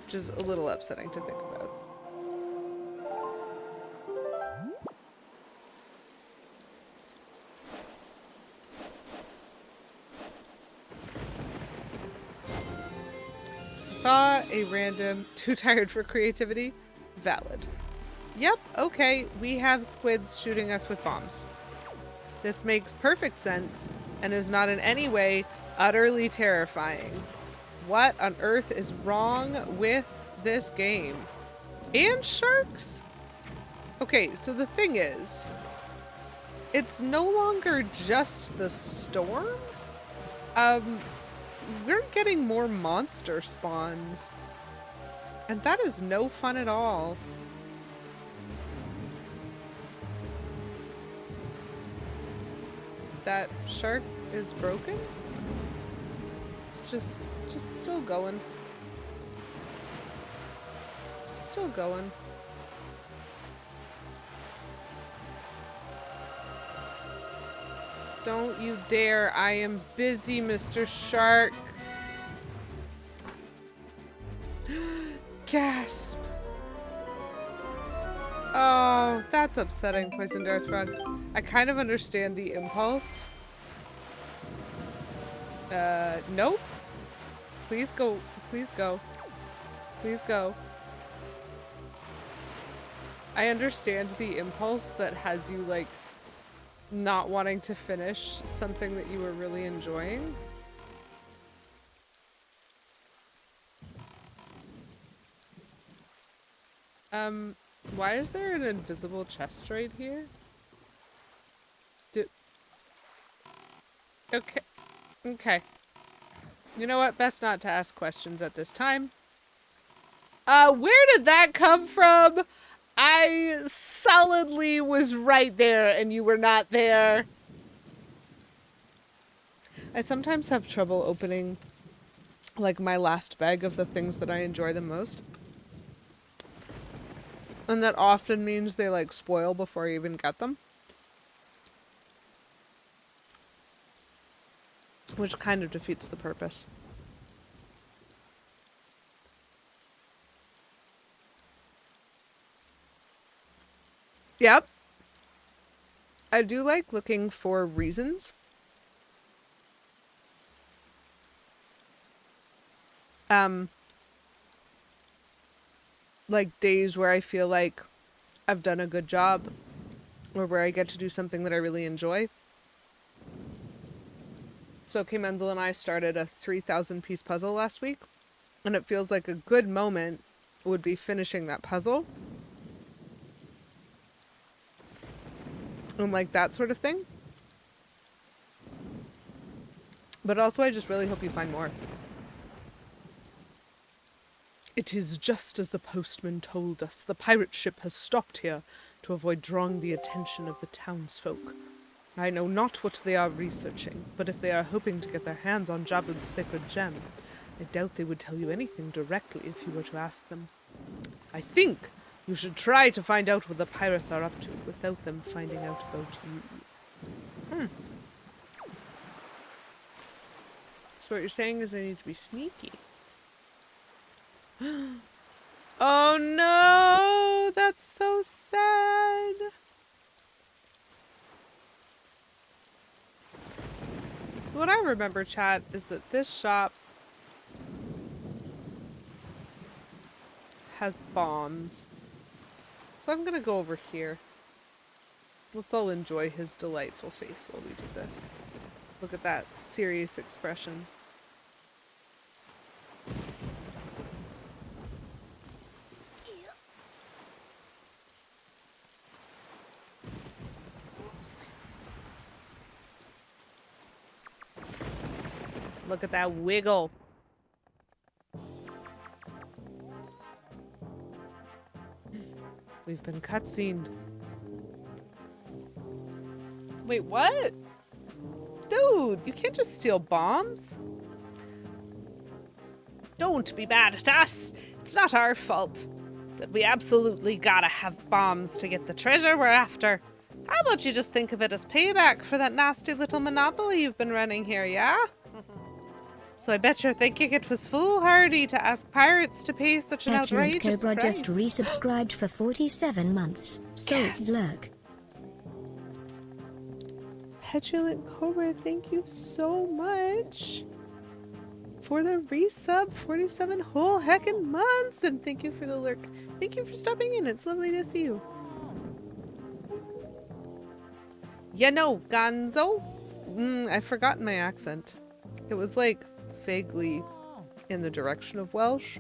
which is a little upsetting to think about. Saw a random too tired for creativity. Valid. Yep, okay, we have squids shooting us with bombs. This makes perfect sense and is not in any way utterly terrifying. What on earth is wrong with this game? And sharks? Okay, so the thing is, it's no longer just the storm. We're getting more monster spawns. And that is no fun at all. That shark is broken? It's just still going. Just still going. Don't you dare. I am busy, Mr. Shark. Gasp. Oh, that's upsetting, Poison Dart Frog. I kind of understand the impulse. Nope. Please go. Please go. Please go. I understand the impulse that has you, like, not wanting to finish something that you were really enjoying. Why is there an invisible chest right here? Okay. Okay. You know what? Best not to ask questions at this time. Where did that come from? I solidly was right there and you were not there. I sometimes have trouble opening, like, my last bag of the things that I enjoy the most. And that often means they, like, spoil before I even get them. Which kind of defeats the purpose. Yep. I do like looking for reasons. Like days where I feel like I've done a good job or where I get to do something that I really enjoy. So Kay Menzel and I started a 3,000 piece puzzle last week, and it feels like a good moment would be finishing that puzzle. And like that sort of thing. But also I just really hope you find more. It is just as the postman told us. The pirate ship has stopped here to avoid drawing the attention of the townsfolk. I know not what they are researching, but if they are hoping to get their hands on Jabun's sacred gem, I doubt they would tell you anything directly if you were to ask them. I think you should try to find out what the pirates are up to without them finding out about you. So what you're saying is I need to be sneaky. Oh no, that's so sad. So what I remember, chat, is that this shop has bombs. So I'm gonna go over here. Let's all enjoy his delightful face while we do this. Look at that serious expression. Look at that wiggle. We've been cutscened. Wait, what? Dude, you can't just steal bombs. Don't be mad at us. It's not our fault that we absolutely gotta have bombs to get the treasure we're after. How about you just think of it as payback for that nasty little monopoly you've been running here, yeah? So I bet you're thinking it was foolhardy to ask pirates to pay such an Petulant outrageous Cobra price. just resubscribed for 47 months. So Yes. lurk. Petulant Cobra, thank you so much for the resub, 47 whole heckin' months, and thank you for the lurk. Thank you for stopping in. It's lovely to see you. You know, Gonzo. I've forgotten my accent. It was like vaguely in the direction of Welsh,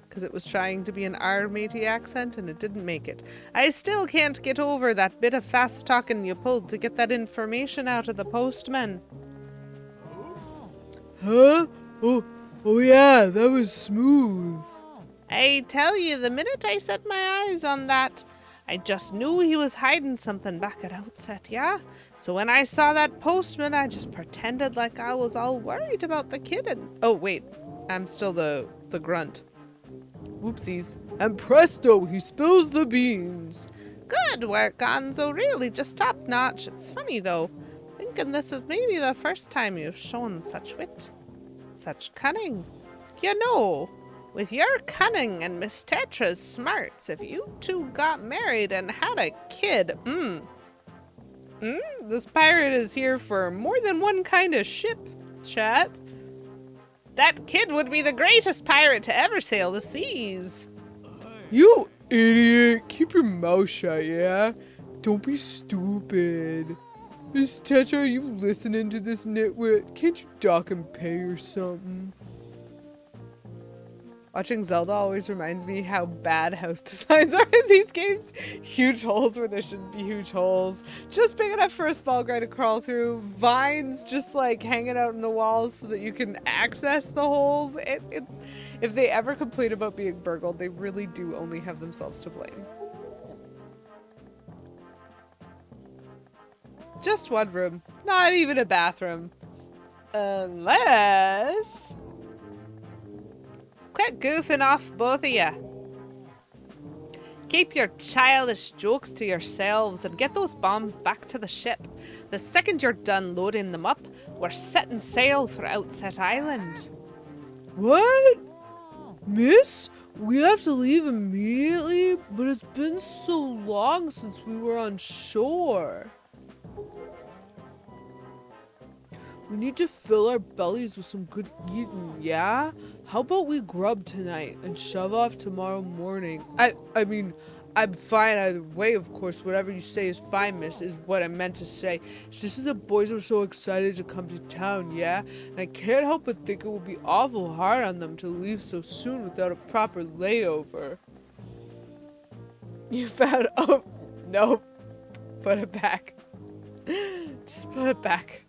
because it was trying to be an R matey accent and it didn't make it. I still can't get over that bit of fast talking you pulled to get that information out of the postman. Huh? Oh yeah, that was smooth. I tell you, the minute I set my eyes on that, I just knew he was hiding something back at outset, yeah? So when I saw that postman, I just pretended like I was all worried about the kid and... Oh, wait. I'm still the grunt. Whoopsies. And presto, he spills the beans. Good work, Gonzo. Really, just top notch. It's funny, though. Thinking this is maybe the first time you've shown such wit. Such cunning. You know... With your cunning and Miss Tetra's smarts, if you two got married and had a kid, this pirate is here for more than one kind of ship, chat. That kid would be the greatest pirate to ever sail the seas. You idiot! Keep your mouth shut, yeah? Don't be stupid. Miss Tetra, are you listening to this nitwit? Can't you duck and pay or something? Watching Zelda always reminds me how bad house designs are in these games. Huge holes where there shouldn't be huge holes. Just big enough for a small guy to crawl through. Vines just like hanging out in the walls so that you can access the holes. It's if they ever complain about being burgled, they really do only have themselves to blame. Just one room. Not even a bathroom. Unless... Quit goofing off, both of you. Keep your childish jokes to yourselves and get those bombs back to the ship. The second you're done loading them up, we're setting sail for Outset Island. What? Miss? We have to leave immediately? But it's been so long since we were on shore. We need to fill our bellies with some good eating, yeah? How about we grub tonight and shove off tomorrow morning? I mean, I'm fine either way, of course. Whatever you say is fine, miss, is what I meant to say. It's just that the boys were so excited to come to town, yeah? And I can't help but think it would be awful hard on them to leave so soon without a proper layover. You found... Oh, no. Put it back. Just put it back.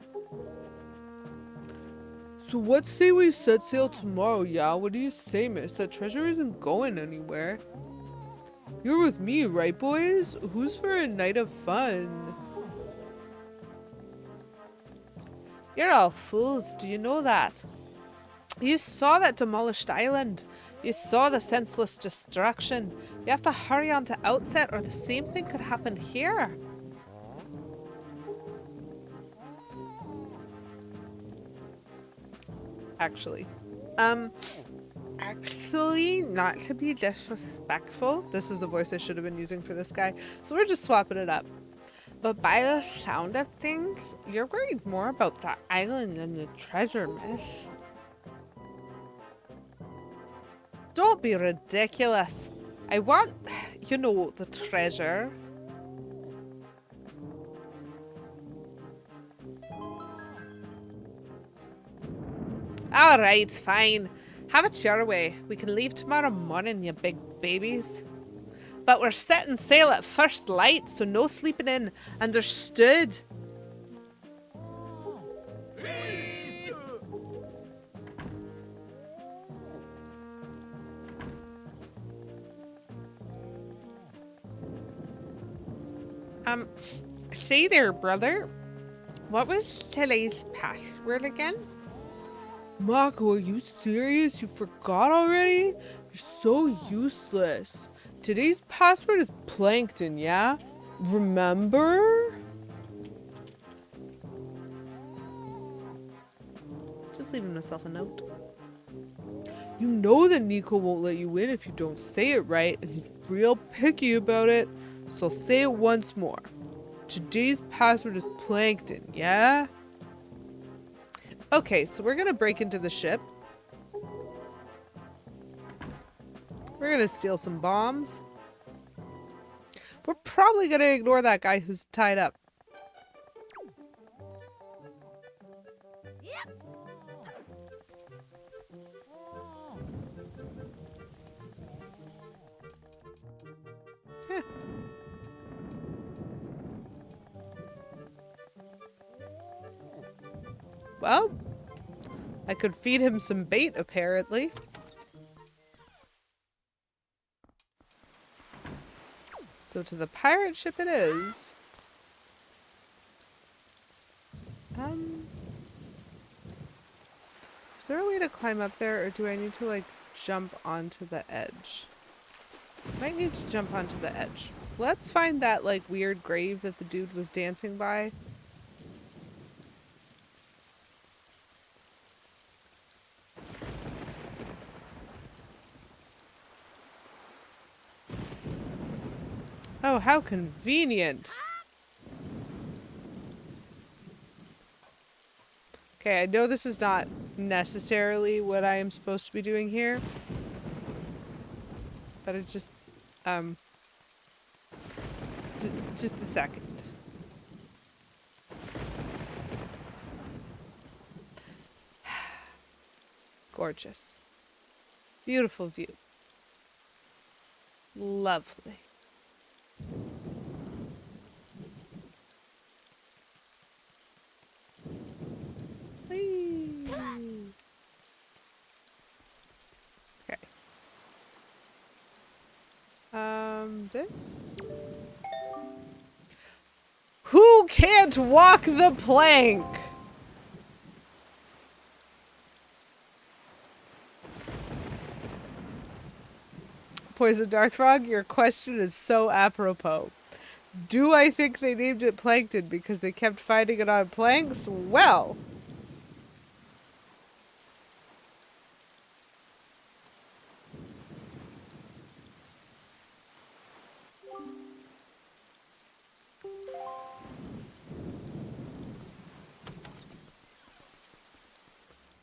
So what say we set sail tomorrow, yeah? What do you say, miss? That treasure isn't going anywhere. You're with me, right, boys? Who's for a night of fun? You're all fools, do you know that? You saw that demolished island. You saw the senseless destruction. You have to hurry on to Outset or the same thing could happen here. Actually, not to be disrespectful, this is the voice I should have been using for this guy, so we're just swapping it up. But by the sound of things, you're worried more about the island than the treasure, miss. Don't be ridiculous. I want, you know, the treasure. Alright, fine. Have it your way. We can leave tomorrow morning, you big babies. But we're setting sail at first light, so no sleeping in. Understood? Say there, brother. What was today's password again? Marco, are you serious? You forgot already? You're so useless. Today's password is plankton, yeah? Remember? Just leaving myself a note. You know that Nico won't let you in if you don't say it right, and he's real picky about it. So I'll say it once more. Today's password is plankton, yeah? Okay, so we're gonna break into the ship. We're gonna steal some bombs. We're probably gonna ignore that guy who's tied up. Huh. Well, I could feed him some bait, apparently. So to the pirate ship it is. Is there a way to climb up there, or do I need to, like, jump onto the edge? Might need to jump onto the edge. Let's find that, like, weird grave that the dude was dancing by. Oh, how convenient. Okay, I know this is not necessarily what I am supposed to be doing here. But it just, just a second. Gorgeous. Beautiful view. Lovely. Whee! Okay. This? Who can't walk the plank? Poison Darth Frog, your question is so apropos. Do I think they named it Plankton because they kept finding it on planks? Well.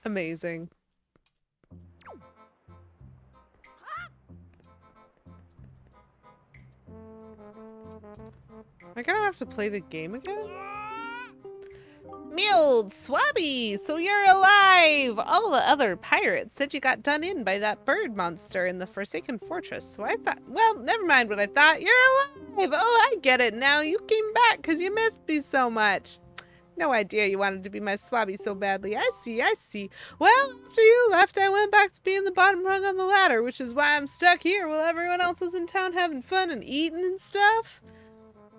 Amazing. Am I gonna have to play the game again? Mild Swabby, so you're alive! All the other pirates said you got done in by that bird monster in the Forsaken Fortress, so I thought, well, never mind what I thought. You're alive! Oh, I get it now. You came back because you missed me so much. No idea you wanted to be my Swabby so badly. I see, I see. Well, after you left, I went back to being the bottom rung on the ladder, which is why I'm stuck here while everyone else is in town having fun and eating and stuff.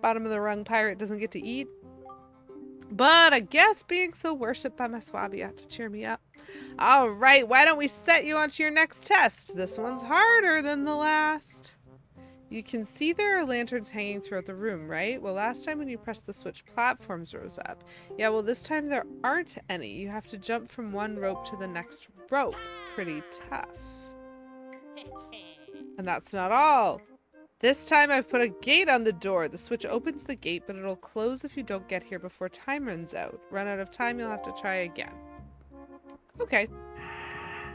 Bottom of the rung pirate doesn't get to eat. But I guess being so worshipped by my Swabby ought to cheer me up. All right, why don't we set you onto your next test? This one's harder than the last. You can see there are lanterns hanging throughout the room, right? Well, last time when you pressed the switch, platforms rose up. Yeah, well, this time there aren't any. You have to jump from one rope to the next rope. Pretty tough. And that's not all. This time I've put a gate on the door. The switch opens the gate, but it'll close if you don't get here before time runs out. Run out of time, you'll have to try again. Okay.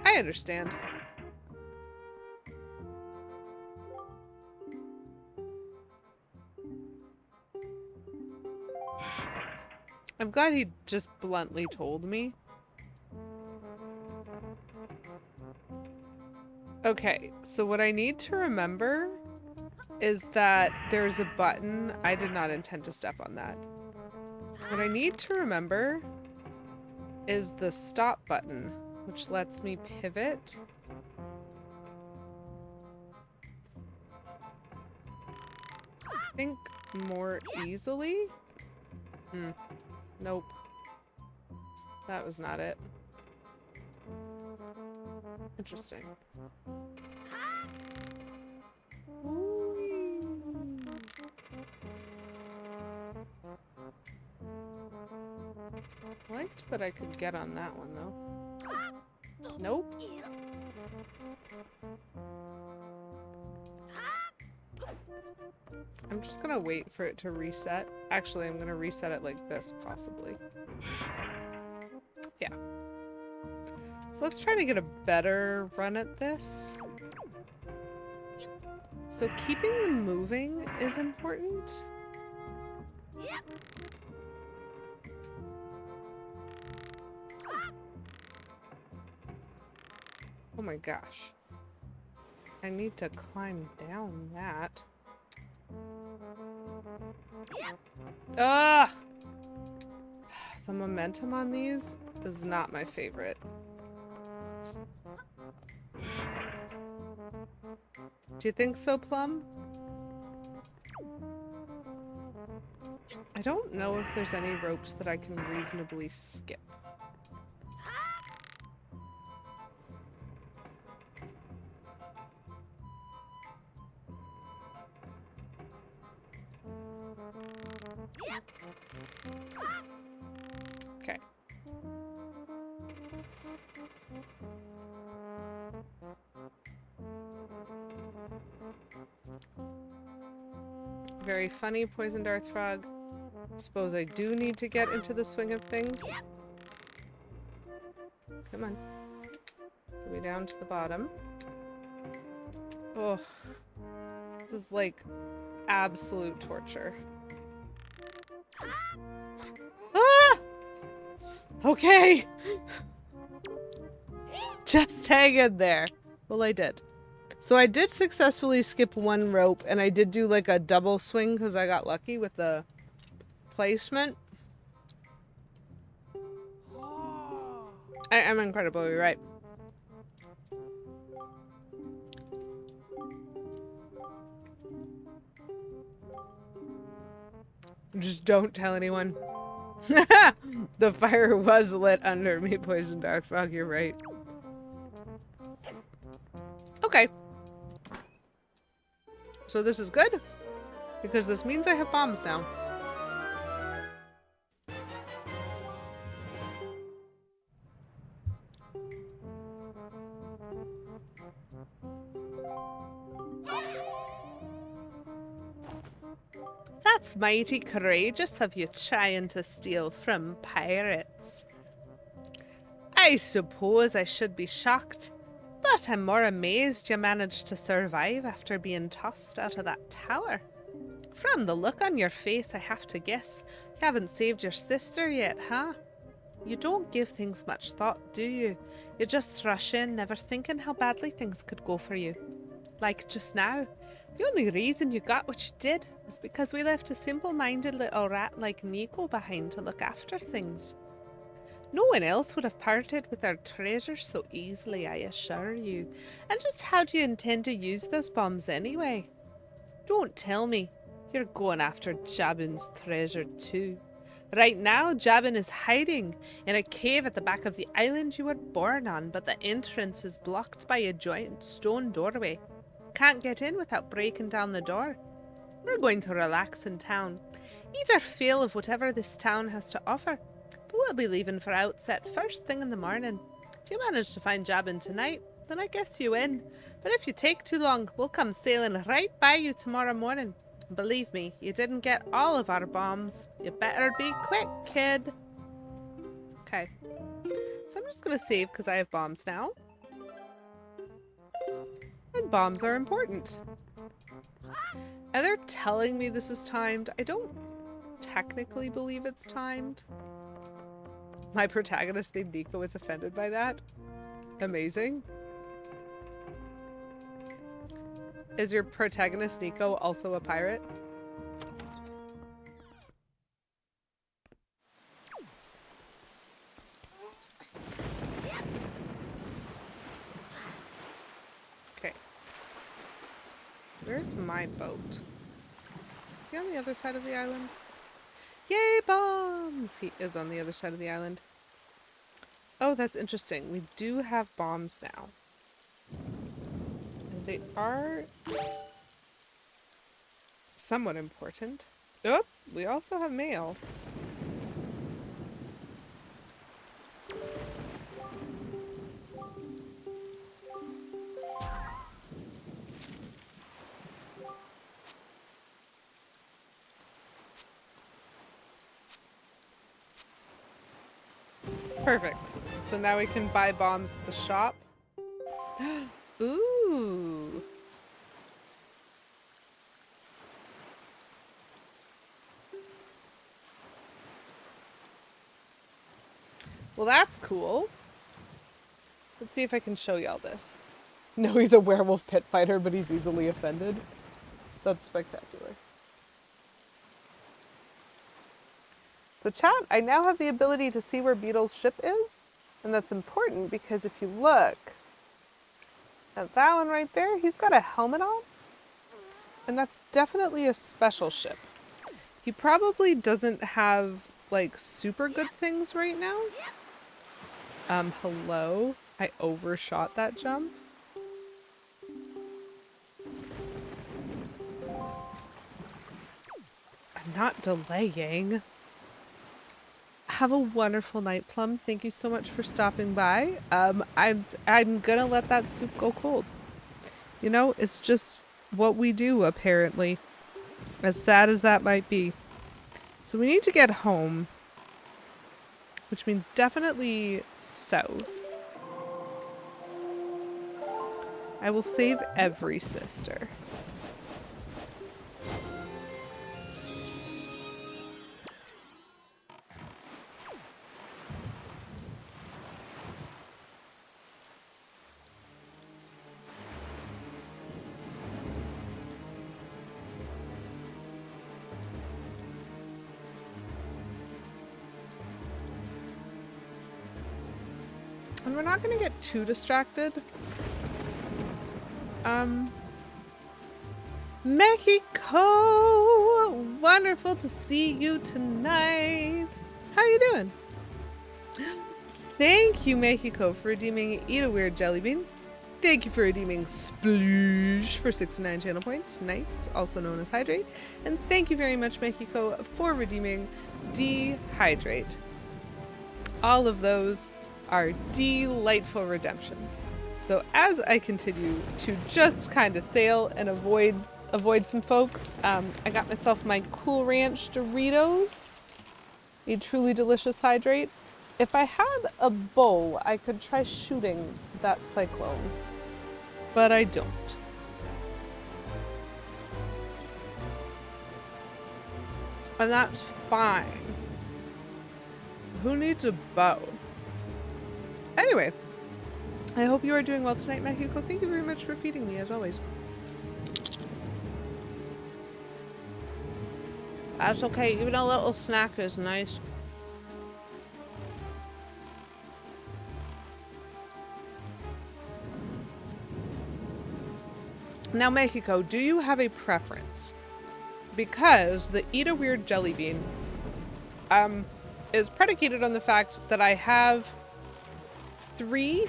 I understand. I'm glad he just bluntly told me. Okay, so what I need to remember is that there's a button. I did not intend to step on that. What I need to remember is the stop button, which lets me pivot. I think more easily. Nope. That was not it. Interesting. I liked that I could get on that one though. Nope. I'm just gonna wait for it to reset. Actually, I'm gonna reset it like this, possibly. Yeah. So let's try to get a better run at this. So keeping them moving is important. Oh my gosh. I need to climb down that. Ugh! The momentum on these is not my favorite. Do you think so, Plum? I don't know if there's any ropes that I can reasonably skip. Okay. Very funny, Poison Dart Frog. Suppose I do need to get into the swing of things. Come on. Get me down to the bottom. Oh, this is like absolute torture. Ah! Okay. Just hang in there. Well, I did. So I did successfully skip one rope, and I did do like a double swing because I got lucky with the placement. I'm incredibly right. Just don't tell anyone. The fire was lit under me, Poison Darth Frog, you're right. Okay. So this is good, because this means I have bombs now. That's mighty courageous of you trying to steal from pirates. I suppose I should be shocked, but I'm more amazed you managed to survive after being tossed out of that tower. From the look on your face, I have to guess you haven't saved your sister yet, huh? You don't give things much thought, do you? You just rush in, never thinking how badly things could go for you. Like just now, the only reason you got what you did was because we left a simple-minded little rat like Nico behind to look after things. No one else would have parted with their treasure so easily, I assure you. And just how do you intend to use those bombs anyway? Don't tell me you're going after Jabun's treasure too. Right now, Jabun is hiding in a cave at the back of the island you were born on, but the entrance is blocked by a giant stone doorway. Can't get in without breaking down the door. We're going to relax in town, eat our fill of whatever this town has to offer, but we'll be leaving for Outset first thing in the morning. If you manage to find Jabun tonight, Then I guess you win. But if you take too long, we'll come sailing right by you tomorrow morning. Believe me, you didn't get all of our bombs. You better be quick, kid. Okay. So I'm just gonna save because I have bombs now. And bombs are important. And they're telling me this is timed. I don't technically believe it's timed. My protagonist named Nico is offended by that. Amazing. Is your protagonist Nico also a pirate? Okay. Where's my boat? Is he on the other side of the island? Yay, bombs! He is on the other side of the island. Oh, that's interesting. We do have bombs now. And they are somewhat important. Oh, we also have mail. Perfect. So now we can buy bombs at the shop. Ooh. Well, that's cool. Let's see if I can show y'all this. No, he's a werewolf pit fighter, but he's easily offended. That's spectacular. So chat, I now have the ability to see where Beetle's ship is, and that's important because if you look at that one right there, he's got a helmet on, and that's definitely a special ship. He probably doesn't have, like, super good things right now. Hello? I overshot that jump. I'm not delaying. Have a wonderful night, Plum. Thank you so much for stopping by. I'm gonna let that soup go cold. You know, it's just what we do, apparently. As sad as that might be. So we need to get home. Which means definitely south. I will save every sister. And we're not gonna get too distracted. Mexico! Wonderful to see you tonight. How you doing? Thank you, Mexico, for redeeming Eat a Weird Jelly Bean. Thank you for redeeming Sploosh for 69 channel points. Nice, also known as Hydrate. And thank you very much, Mexico, for redeeming Dehydrate. All of those are delightful redemptions. So as I continue to just kind of sail and avoid some folks, I got myself my Cool Ranch Doritos, a truly delicious hydrate. If I had a bow, I could try shooting that cyclone, but I don't. And that's fine. Who needs a bow? Anyway, I hope you are doing well tonight, Mexico. Thank you very much for feeding me, as always. That's okay. Even a little snack is nice. Now, Mexico, do you have a preference? Because the Eat a Weird Jelly Bean is predicated on the fact that I have 3.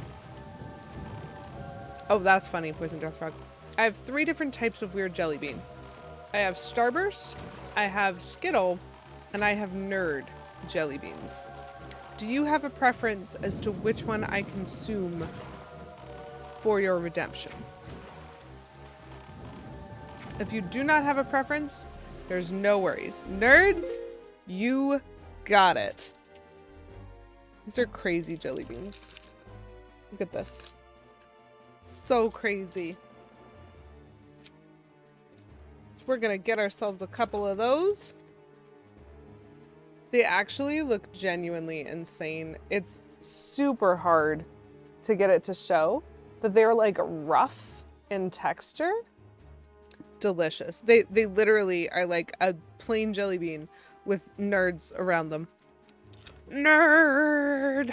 Oh, that's funny, Poison Dart Frog. I have 3 different types of weird jelly bean. I have Starburst, I have Skittle, and I have Nerd jelly beans. Do you have a preference as to which one I consume for your redemption. If you do not have a preference, there's no worries. Nerds, you got it. These are crazy jelly beans. Look at this. So crazy. So we're gonna get ourselves a couple of those. They actually look genuinely insane. It's super hard to get it to show, but they're like rough in texture. Delicious. They literally are like a plain jelly bean with nerds around them. Nerd!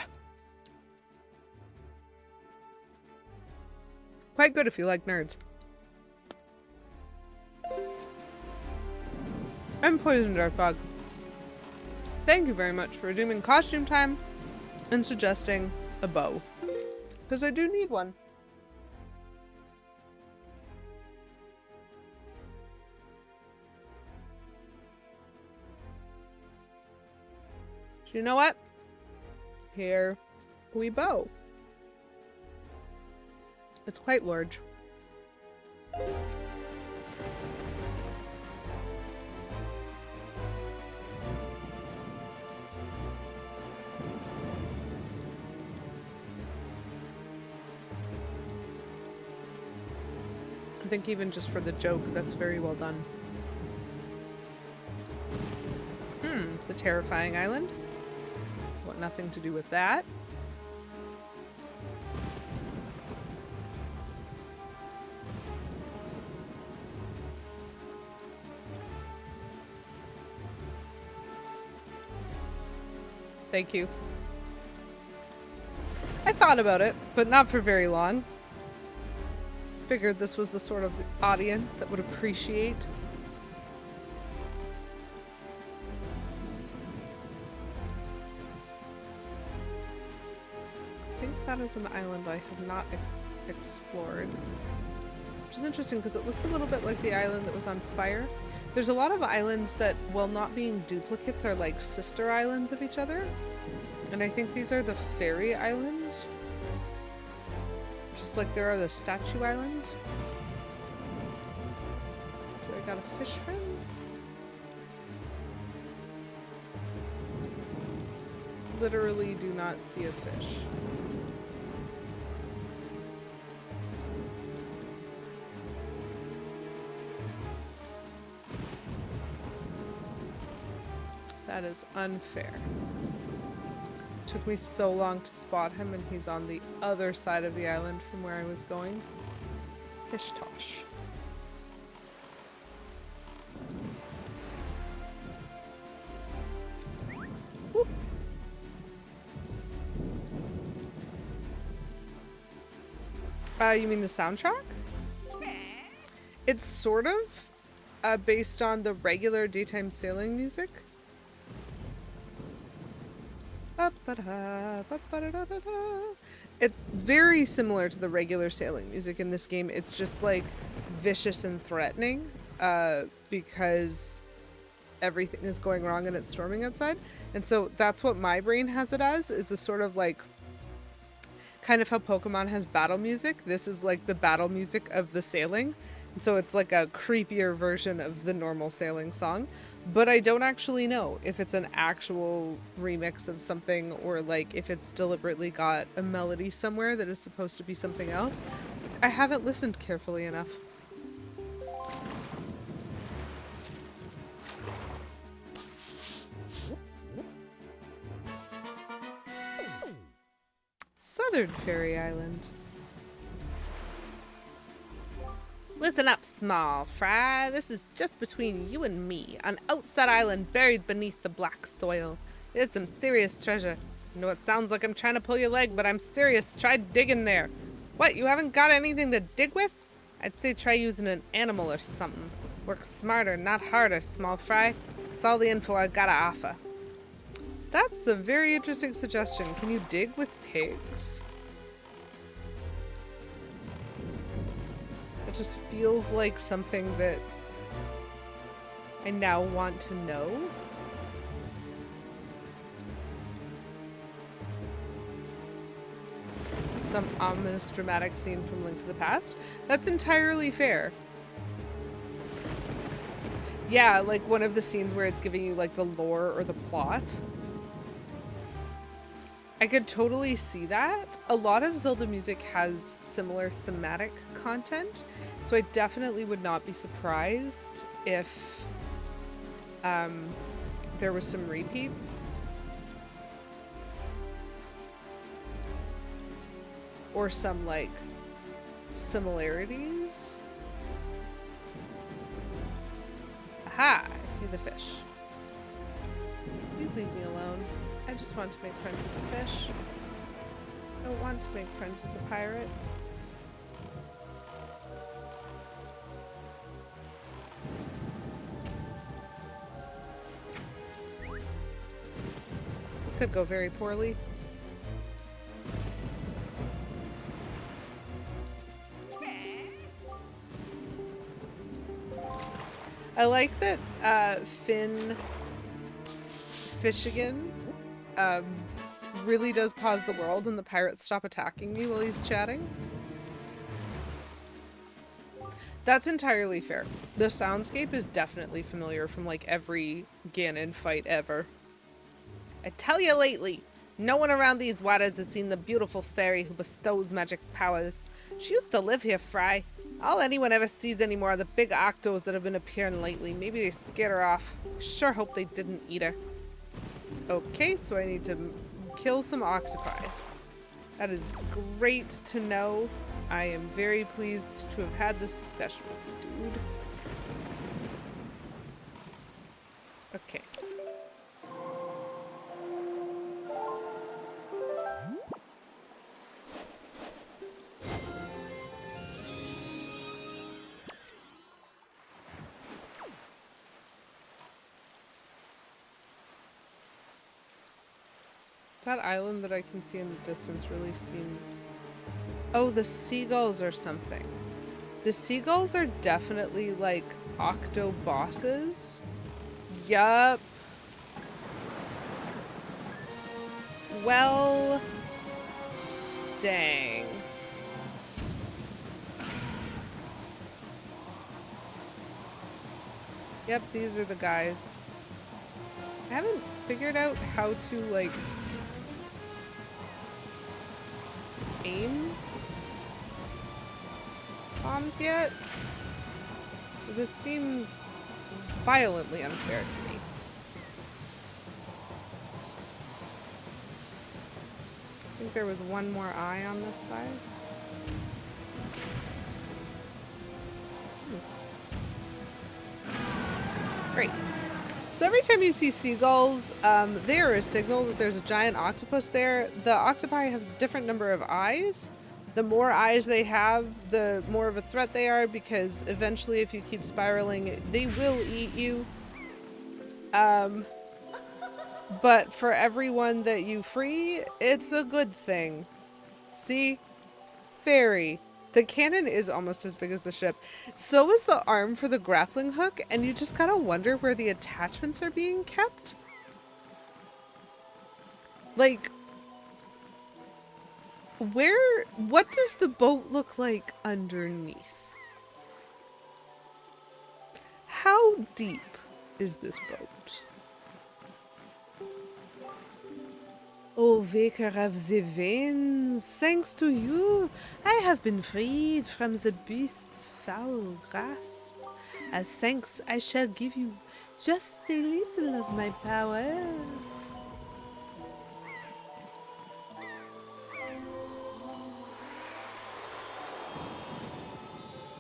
Quite good if you like nerds. And Poisoned Our Fog. Thank you very much for redeeming costume time and suggesting a bow. Because I do need one. So you know what? Here we bow. It's quite large. I think even just for the joke, that's very well done. The terrifying island. Want nothing to do with that. Thank you. I thought about it, but not for very long. Figured this was the sort of audience that would appreciate. I think that is an island I have not explored. Which is interesting because it looks a little bit like the island that was on fire. There's a lot of islands that, while not being duplicates, are like sister islands of each other. And I think these are the fairy islands. Just like there are the statue islands. Do I got a fish friend? Literally do not see a fish. That is unfair. Took me so long to spot him, and he's on the other side of the island from where I was going. Pish tosh. Whoop. You mean the soundtrack? It's sort of based on the regular daytime sailing music. It's very similar to the regular sailing music in this game. It's just like vicious and threatening because everything is going wrong and it's storming outside. And so that's what my brain has it as, is a sort of like kind of how Pokemon has battle music. This is like the battle music of the sailing. And so it's like a creepier version of the normal sailing song. But I don't actually know if it's an actual remix of something or like if it's deliberately got a melody somewhere that is supposed to be something else. I haven't listened carefully enough. Southern Fairy Island. Listen up, small fry. This is just between you and me, an outside island buried beneath the black soil. It is some serious treasure. I know it sounds like I'm trying to pull your leg, but I'm serious. Try digging there. What, you haven't got anything to dig with? I'd say try using an animal or something. Work smarter, not harder, small fry. That's all the info I gotta offer. That's a very interesting suggestion. Can you dig with pigs? It just feels like something that I now want to know. some ominous dramatic scene from Link to the Past. That's entirely fair. Yeah, like one of the scenes where it's giving you like the lore or the plot. I could totally see that. A lot of Zelda music has similar thematic content, so I definitely would not be surprised if there was some repeats. Or some, like, similarities. Aha! I see the fish. Please leave me alone. I just want to make friends with the fish. I don't want to make friends with the pirate. This could go very poorly. I like that Finn Fishigan really does pause the world and the pirates stop attacking me while he's chatting. That's entirely fair. The soundscape is definitely familiar from like every Ganon fight ever. I tell you lately, no one around these waters has seen the beautiful fairy who bestows magic powers. She used to live here, Fry. All anyone ever sees anymore are the big octos that have been appearing lately. Maybe they scared her off. Sure hope they didn't eat her. Okay, so I need to kill some octopi. That is great to know. I am very pleased to have had this discussion with you, dude. Okay. That island that I can see in the distance really seems... Oh, the seagulls or something. The seagulls are definitely like octo bosses. Yup. Well... Dang. Yep, these are the guys. I haven't figured out how to, like... aim bombs yet, so this seems violently unfair to me. I think there was one more eye on this side. Great. So every time you see seagulls, they are a signal that there's a giant octopus there. The octopi have a different number of eyes. The more eyes they have, the more of a threat they are, because eventually if you keep spiraling, they will eat you. But for everyone that you free, it's a good thing. See? Fairy. The cannon is almost as big as the ship. So is the arm for the grappling hook, and you just gotta wonder where the attachments are being kept. Like, what does the boat look like underneath? How deep is this boat? O Waker of the Veins, thanks to you, I have been freed from the beast's foul grasp. As thanks, I shall give you just a little of my power.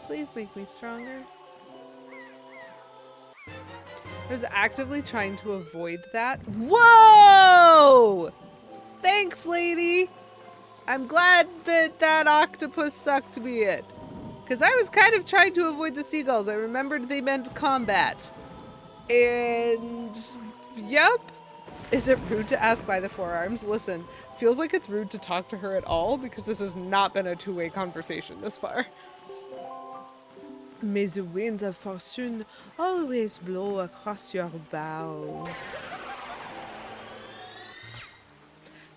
Please make me stronger. I was actively trying to avoid that. Whoa! Thanks, lady! I'm glad that that octopus sucked me in. Because I was kind of trying to avoid the seagulls. I remembered they meant combat. And... yep. Is it rude to ask by the forearms? Listen, feels like it's rude to talk to her at all because this has not been a two-way conversation this far. May the winds of fortune always blow across your bow.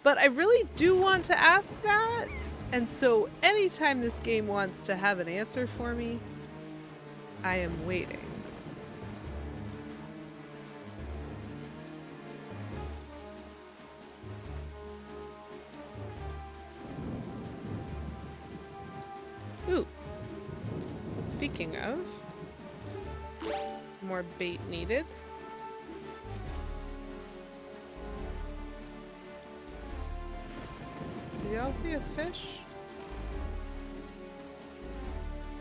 But I really do want to ask that, And so anytime this game wants to have an answer for me, I am waiting. Ooh. Speaking of, more bait needed. Do y'all see a fish?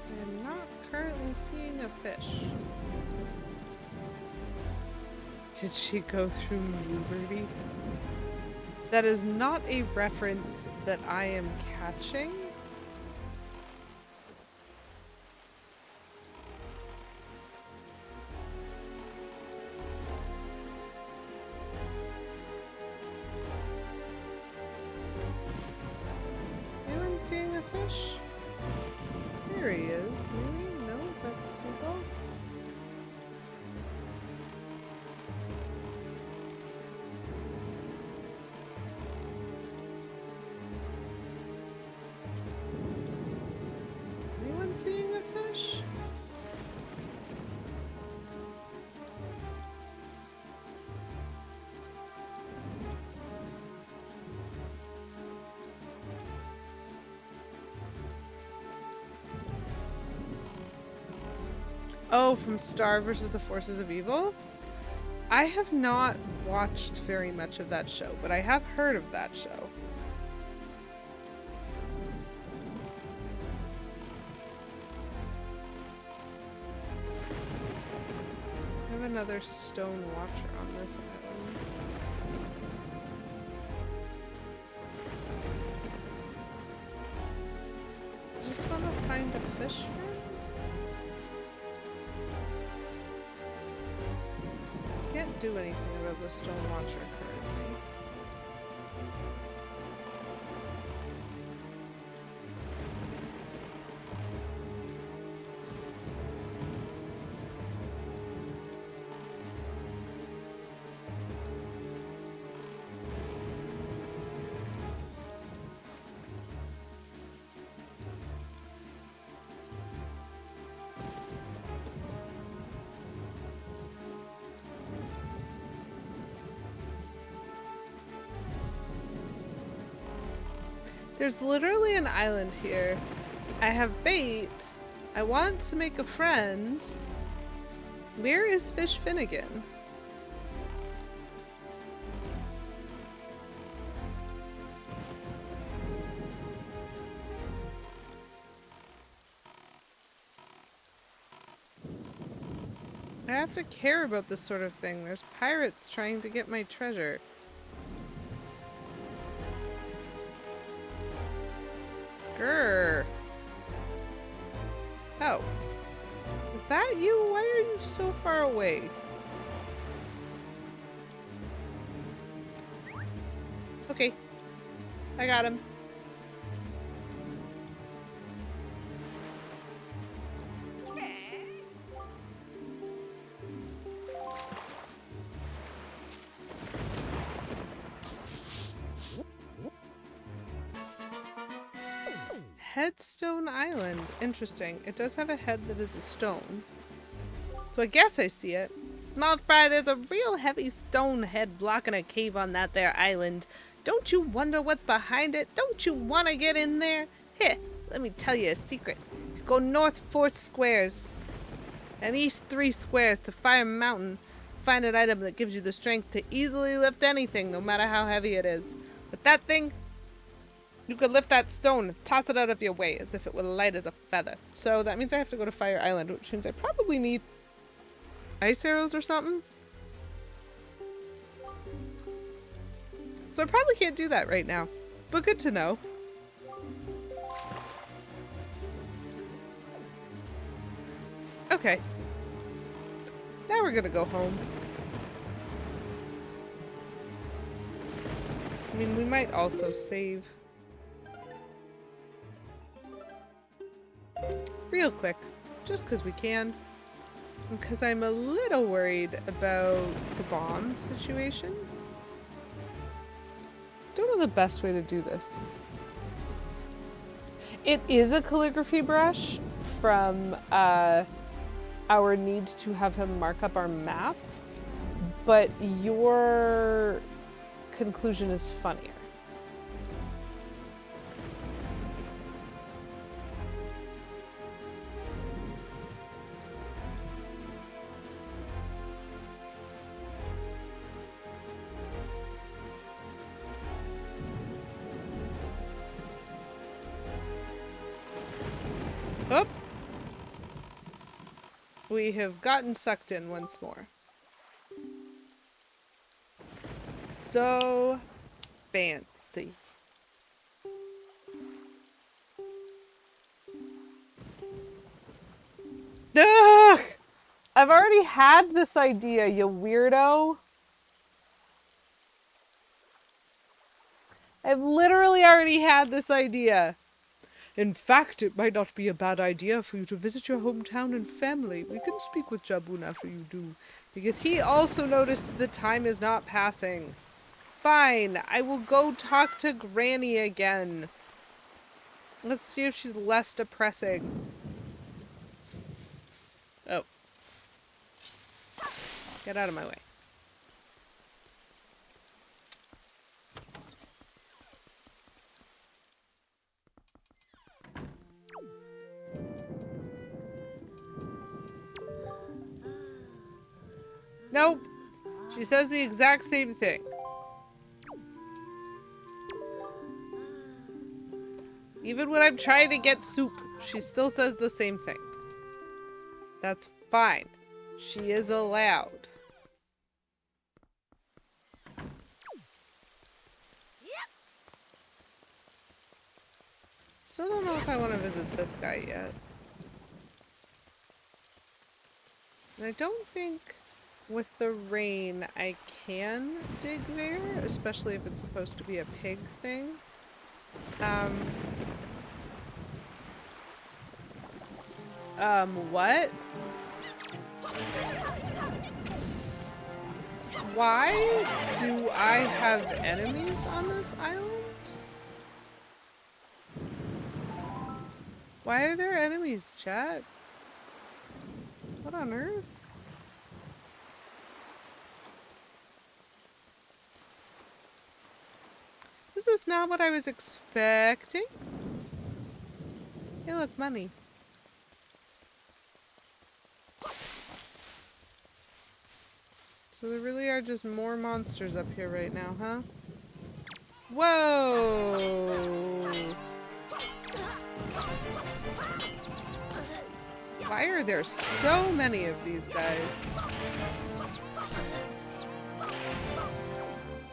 I am not currently seeing a fish. Did she go through Newberty? That is not a reference that I am catching. Anyone seeing a fish? There he is. Maybe? No, that's a seagull. Anyone seeing a fish? Oh, from Star versus the Forces of Evil? I have not watched very much of that show, but I have heard of that show. I have another stone watcher on this island. I just want to find a fish friend. Can't do anything about the stone watcher currently. There's literally an island here. I have bait. I want to make a friend. Where is Fish Finnegan? I have to care about this sort of thing. There's pirates trying to get my treasure. Grr. Oh. Is that you? Why are you so far away? Okay. I got him. Headstone Island. Interesting. It does have a head that is a stone. So I guess I see it. Small fry, there's a real heavy stone head blocking a cave on that there island. Don't you wonder what's behind it? Don't you want to get in there? Here, let me tell you a secret. You go north 4 squares and east 3 squares to Fire Mountain. Find an item that gives you the strength to easily lift anything, no matter how heavy it is. But that thing, you could lift that stone and toss it out of your way as if it were light as a feather. So that means I have to go to Fire Island, which means I probably need ice arrows or something. So I probably can't do that right now, but good to know. Okay. Now we're gonna go home. I mean, we might also save. Real quick, just because we can. Because I'm a little worried about the bomb situation. Don't know the best way to do this. It is a calligraphy brush from our need to have him mark up our map, but your conclusion is funnier. Oh! We have gotten sucked in once more. So fancy. Ugh! I've already had this idea, you weirdo. I've literally already had this idea. In fact, it might not be a bad idea for you to visit your hometown and family. We can speak with Jabun after you do, because he also noticed the time is not passing. Fine, I will go talk to Granny again. Let's see if she's less depressing. Oh. Get out of my way. Nope. She says the exact same thing. Even when I'm trying to get soup, she still says the same thing. That's fine. She is allowed. Still don't know if I want to visit this guy yet. And I don't think with the rain I can dig there, especially if it's supposed to be a pig thing. What? Why do I have enemies on this island? Why are there enemies, chat? What on earth? This is not what I was expecting. Hey, look, money. So there really are just more monsters up here right now, huh? Whoa! Why are there so many of these guys?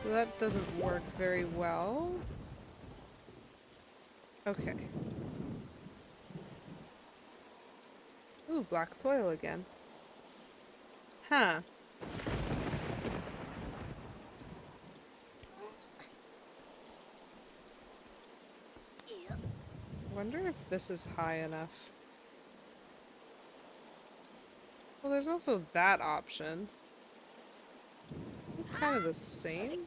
So that doesn't work very well. Okay. Ooh, black soil again. Huh. Wonder if this is high enough. Well, there's also that option. It's kind of the same.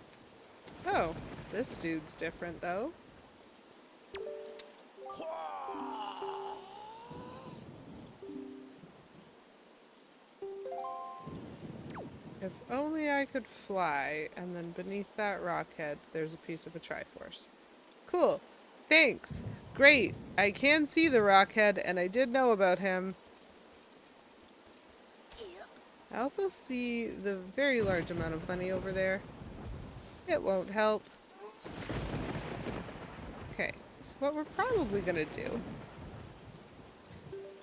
Oh, this dude's different though. If only I could fly, and then beneath that rock head, there's a piece of a Triforce. Cool. Thanks. Great. I can see the rock head, and I did know about him. I also see the very large amount of money over there. It won't help. Okay, so what we're probably gonna do,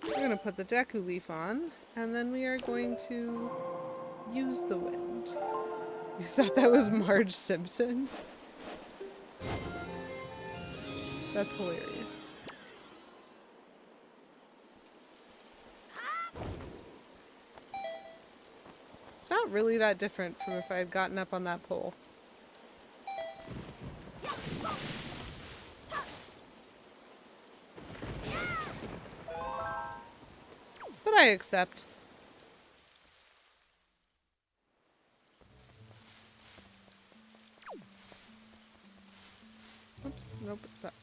we're gonna put the Deku Leaf on, and then we are going to use the wind. You thought that was Marge Simpson? That's hilarious. It's not really that different from if I had gotten up on that pole. But I accept. Oops, nope, it's up.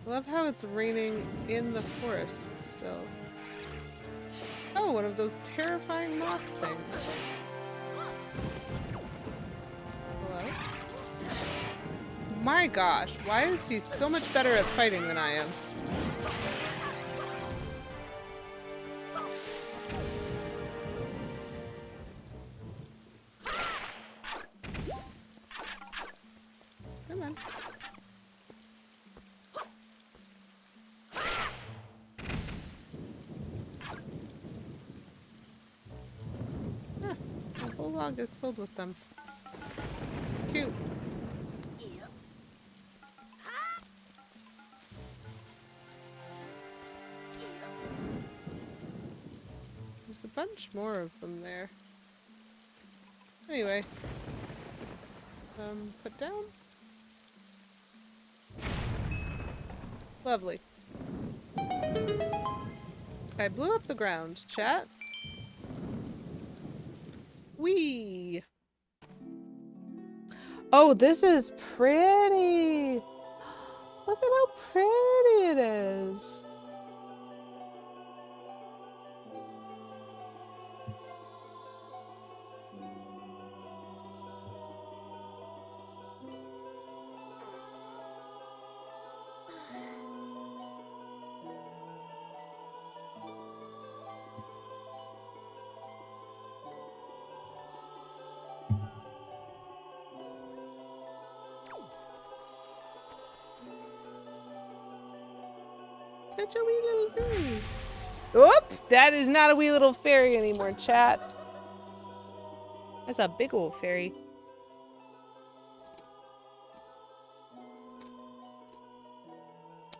Love how it's raining in the forest still. Oh, one of those terrifying moth things. Hello? My gosh, why is he so much better at fighting than I am? Come on. Ah, the whole log is filled with them. Cute. There's a bunch more of them there. Anyway. Put down. Lovely. I blew up the ground, chat. Whee! Oh, this is pretty! Look at how pretty it is! Such a wee little fairy. Oop! That is not a wee little fairy anymore, chat. That's a big old fairy.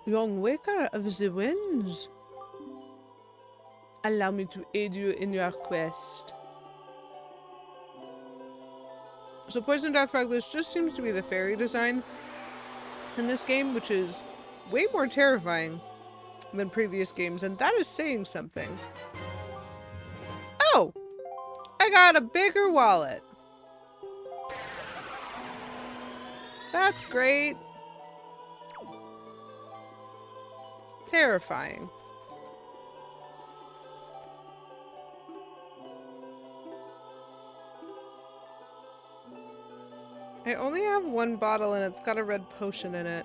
Young Waker of the Winds. Allow me to aid you in your quest. So Poison Death Reckless just seems to be the fairy design in this game, which is way more terrifying than previous games, and that is saying something. Oh! I got a bigger wallet. That's great. Terrifying. I only have one bottle and it's got a red potion in it.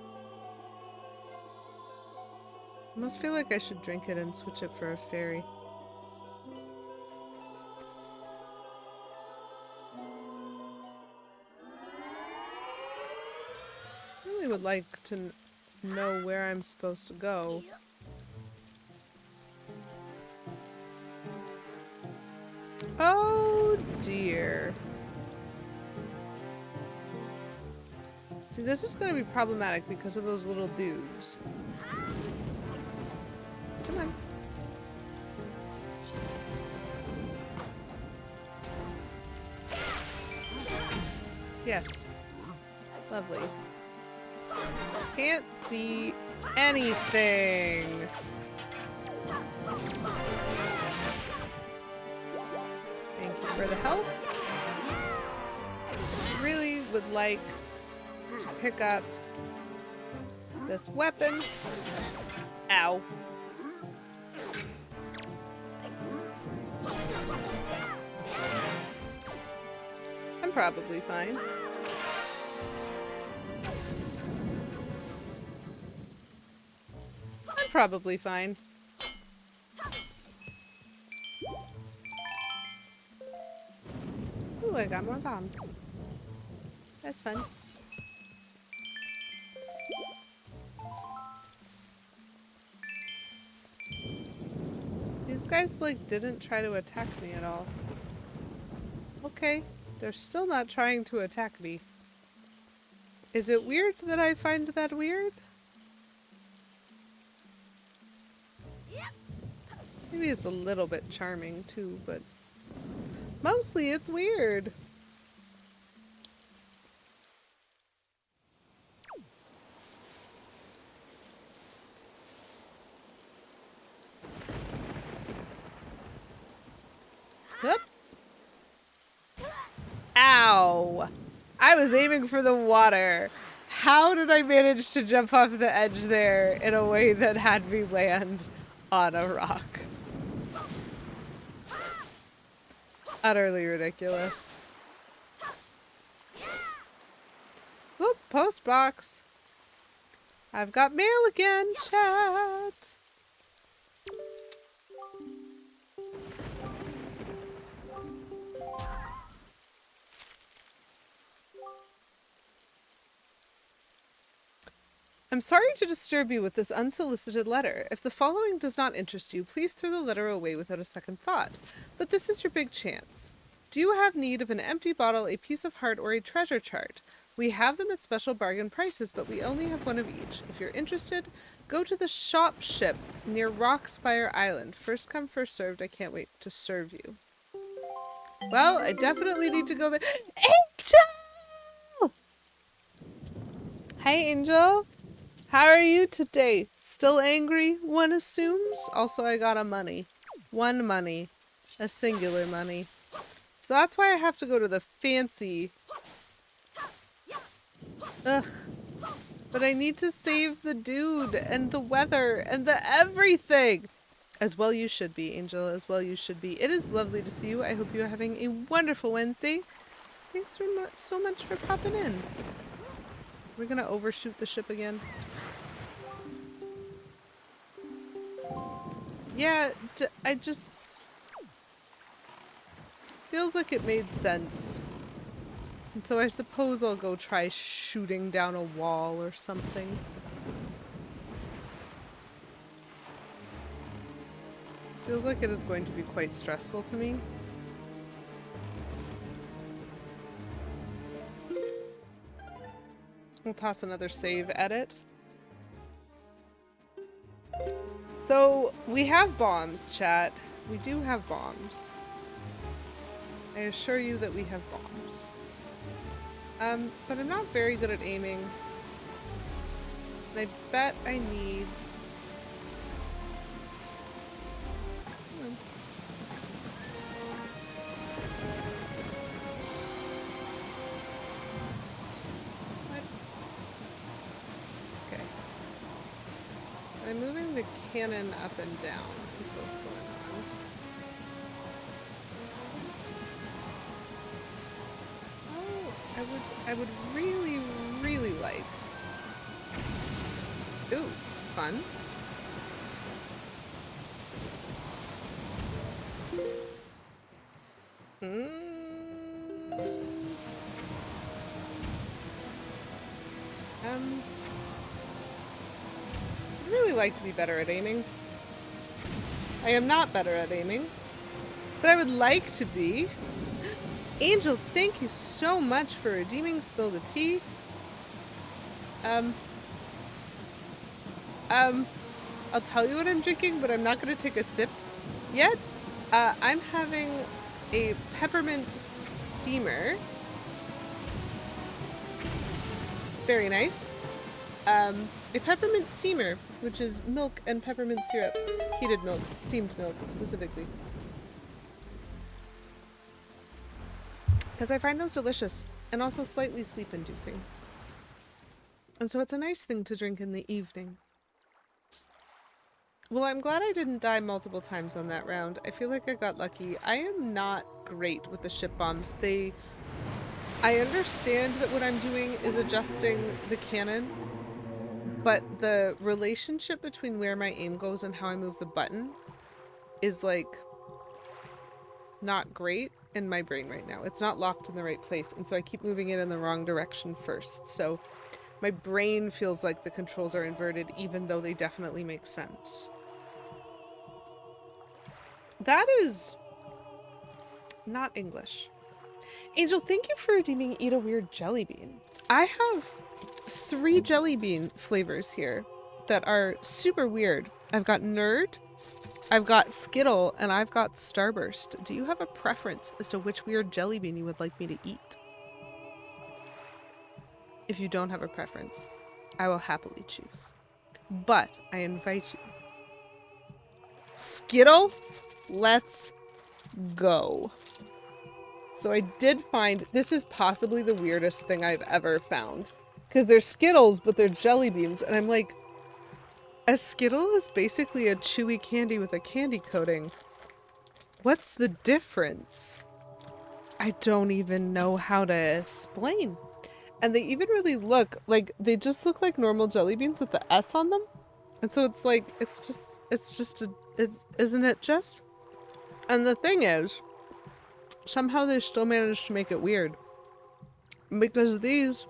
I must feel like I should drink it and switch it for a fairy. I really would like to know where I'm supposed to go. Oh dear. See, this is going to be problematic because of those little dudes. Come on. Yes. Lovely. Can't see anything. Thank you for the help. Really would like to pick up this weapon. Ow. I'm probably fine. I'm probably fine. Ooh, I got more bombs. That's fun. These guys, like, didn't try to attack me at all. Okay, they're still not trying to attack me. Is it weird that I find that weird? Maybe it's a little bit charming too, but mostly it's weird. Whoop. Ow! I was aiming for the water. How did I manage to jump off the edge there in a way that had me land on a rock? Utterly ridiculous. Look, post box. I've got mail again, chat. I'm sorry to disturb you with this unsolicited letter. If the following does not interest you, please throw the letter away without a second thought. But this is your big chance. Do you have need of an empty bottle, a piece of heart, or a treasure chart? We have them at special bargain prices, but we only have one of each. If you're interested, go to the shop ship near Rockspire Island. First come, first served. I can't wait to serve you. Well, I definitely need to go there. Angel! Hi, Angel. How are you today? Still angry, one assumes? Also, I got a money. One money. A singular money. So that's why I have to go to the fancy... Ugh. But I need to save the dude and the weather and the everything! As well you should be, Angel. As well you should be. It is lovely to see you. I hope you are having a wonderful Wednesday. Thanks so much for popping in. We're gonna overshoot the ship again. Yeah, I just... Feels like it made sense. And so I suppose I'll go try shooting down a wall or something. This feels like it is going to be quite stressful to me. We'll toss another save edit. So, we have bombs, chat. We do have bombs. I assure you that we have bombs. But I'm not very good at aiming. And I bet I need... What? Okay. I'm moving the cannon up and down is what's going on. Oh, I would really, really like... Ooh, fun. I'd really like to be better at aiming. I am not better at aiming, but I would like to be. Angel, thank you so much for redeeming Spill the Tea. I'll tell you what I'm drinking, but I'm not going to take a sip yet. I'm having a peppermint steamer. Very nice. A peppermint steamer, which is milk and peppermint syrup. Heated milk, steamed milk specifically. Because I find those delicious and also slightly sleep-inducing. And so it's a nice thing to drink in the evening. Well, I'm glad I didn't die multiple times on that round. I feel like I got lucky. I am not great with the ship bombs. I understand that what I'm doing is adjusting the cannon, but the relationship between where my aim goes and how I move the button is like not great in my brain right now. It's not locked in the right place, and so I keep moving it in the wrong direction first. So my brain feels like the controls are inverted even though they definitely make sense. That is not English. Angel, thank you for redeeming Eat a Weird Jelly Bean. I have 3 jelly bean flavors here that are super weird. I've got Nerd, I've got Skittle, and I've got Starburst. Do you have a preference as to which weird jelly bean you would like me to eat? If you don't have a preference, I will happily choose. But I invite you. Skittle, let's go. So I did find, this is possibly the weirdest thing I've ever found. Because they're Skittles, but they're jelly beans. And I'm like, a Skittle is basically a chewy candy with a candy coating. What's the difference? I don't even know how to explain. And they even really look like, they just look like normal jelly beans with the S on them. And so it's like, isn't it just? And the thing is, somehow they still managed to make it weird. Because these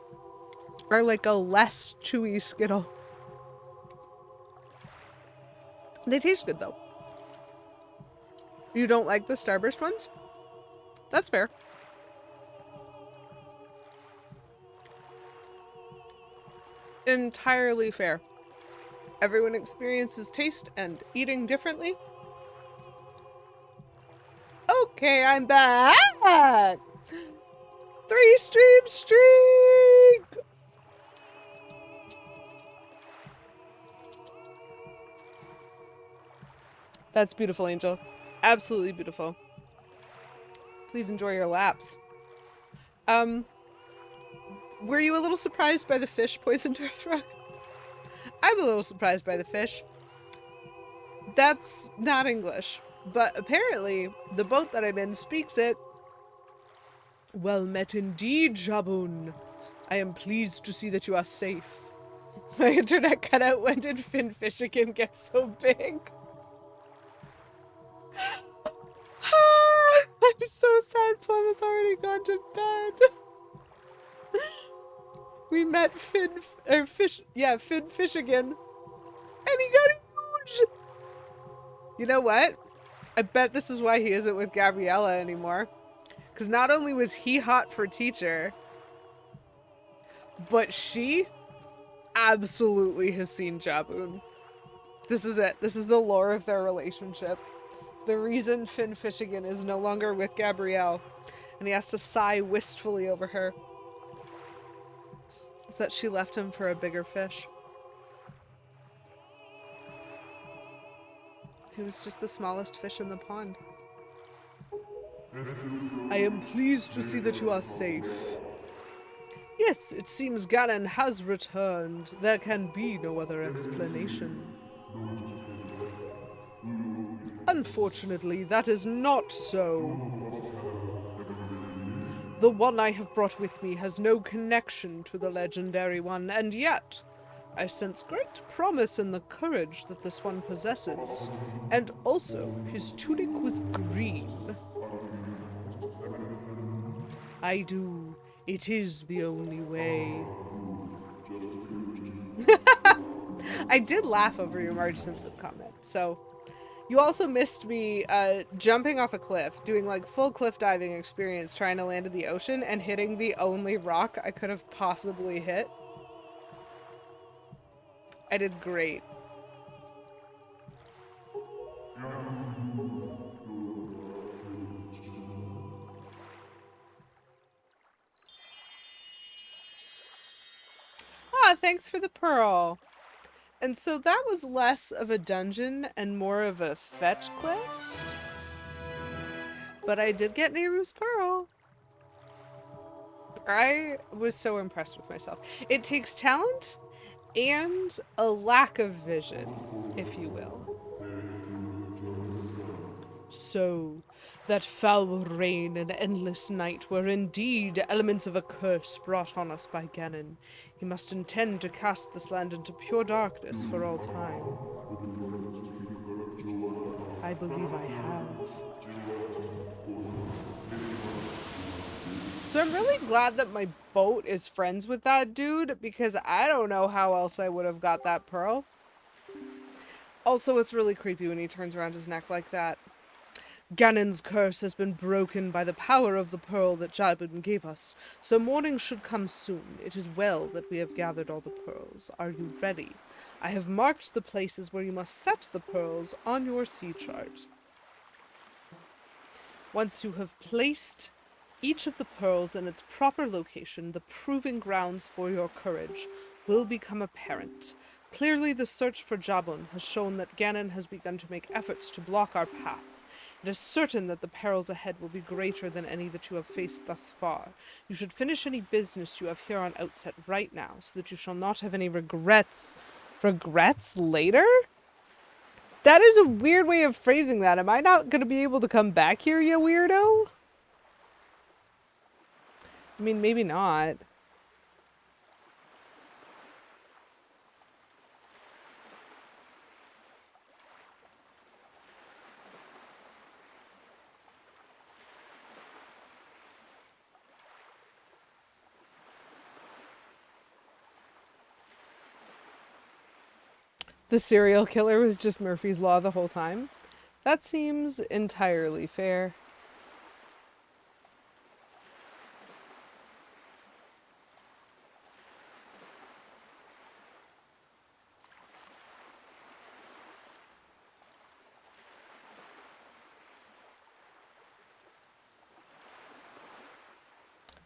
are like a less chewy Skittle. They taste good though. You don't like the Starburst ones? That's fair. Entirely fair. Everyone experiences taste and eating differently. Okay, I'm back! 3-stream streak! That's beautiful, Angel. Absolutely beautiful. Please enjoy your laps. Were you a little surprised by the fish poisoned Earthrock? I'm a little surprised by the fish. That's not English, but apparently the boat that I'm in speaks it. Well met indeed, Jabun. I am pleased to see that you are safe. My internet cut out. When did Finfishigan get so big? I'm so sad Plum has already gone to bed. We met Finfishigan. And he got huge! You know what? I bet this is why he isn't with Gabriella anymore. Because not only was he hot for teacher, but she absolutely has seen Jabun. This is it. This is the lore of their relationship. The reason Finfishigan is no longer with Gabrielle, and he has to sigh wistfully over her, is that she left him for a bigger fish. He was just the smallest fish in the pond. I am pleased to see that you are safe. Yes, it seems Ganon has returned. There can be no other explanation. Unfortunately, that is not so. The one I have brought with me has no connection to the legendary one, and yet I sense great promise in the courage that this one possesses. And also, his tunic was green. I do. It is the only way. I did laugh over your Marge Simpson comment, so... You also missed me jumping off a cliff, doing like full cliff diving experience, trying to land in the ocean and hitting the only rock I could have possibly hit. I did great. Ah, thanks for the pearl. And so that was less of a dungeon and more of a fetch quest. But I did get Nehru's pearl. I was so impressed with myself. It takes talent and a lack of vision, if you will. So, that foul rain and endless night were indeed elements of a curse brought on us by Ganon. He must intend to cast this land into pure darkness for all time. I believe I have. So I'm really glad that my boat is friends with that dude, because I don't know how else I would have got that pearl. Also, it's really creepy when he turns around his neck like that. Ganon's curse has been broken by the power of the pearl that Jabun gave us, so morning should come soon. It is well that we have gathered all the pearls. Are you ready? I have marked the places where you must set the pearls on your sea chart. Once you have placed each of the pearls in its proper location, the proving grounds for your courage will become apparent. Clearly, the search for Jabun has shown that Ganon has begun to make efforts to block our path. It is certain that the perils ahead will be greater than any that you have faced thus far. You should finish any business you have here on Outset right now, so that you shall not have any regrets. Regrets later? That is a weird way of phrasing that. Am I not going to be able to come back here, you weirdo? I mean, maybe not. The serial killer was just Murphy's Law the whole time? That seems entirely fair.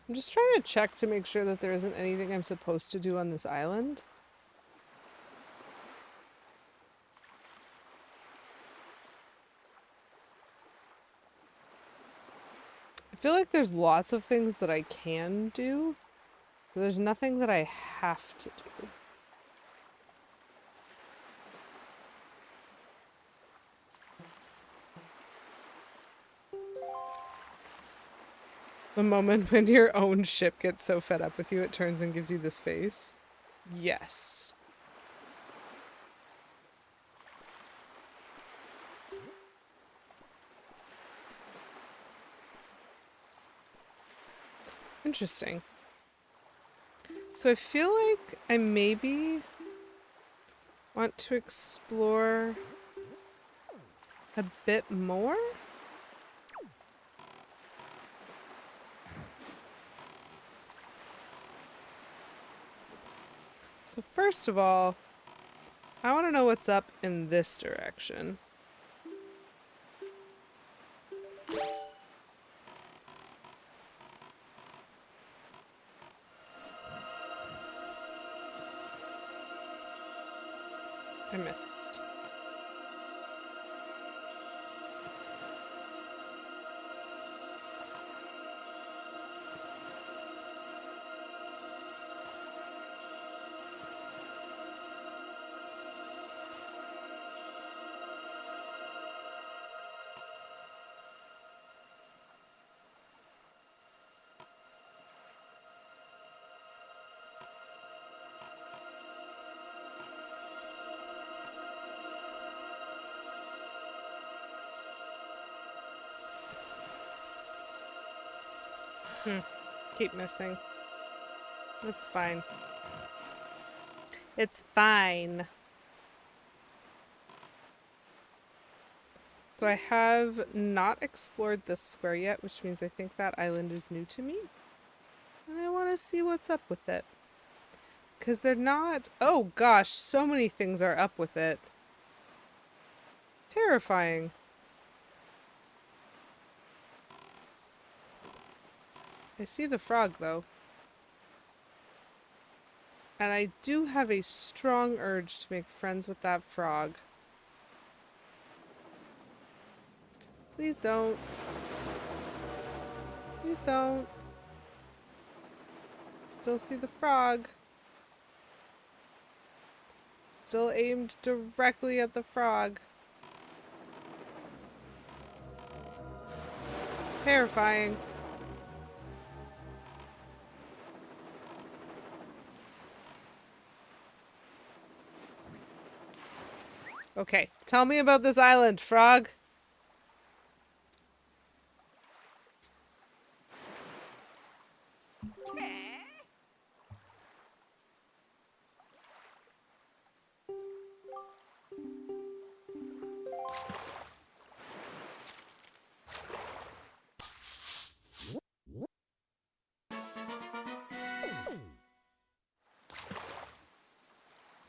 I'm just trying to check to make sure that there isn't anything I'm supposed to do on this island. I feel like there's lots of things that I can do, but there's nothing that I have to do. The moment when your own ship gets so fed up with you, it turns and gives you this face. Yes. Interesting. So I feel like I maybe want to explore a bit more. So first of all, I want to know what's up in this direction. I missed. Keep missing. It's fine. It's fine. So I have not explored this square yet, which means I think that island is new to me. And I want to see what's up with it. Because they're not... Oh gosh, so many things are up with it. Terrifying. I see the frog, though. And I do have a strong urge to make friends with that frog. Please don't. Please don't. Still see the frog. Still aimed directly at the frog. Terrifying. Okay, tell me about this island, frog.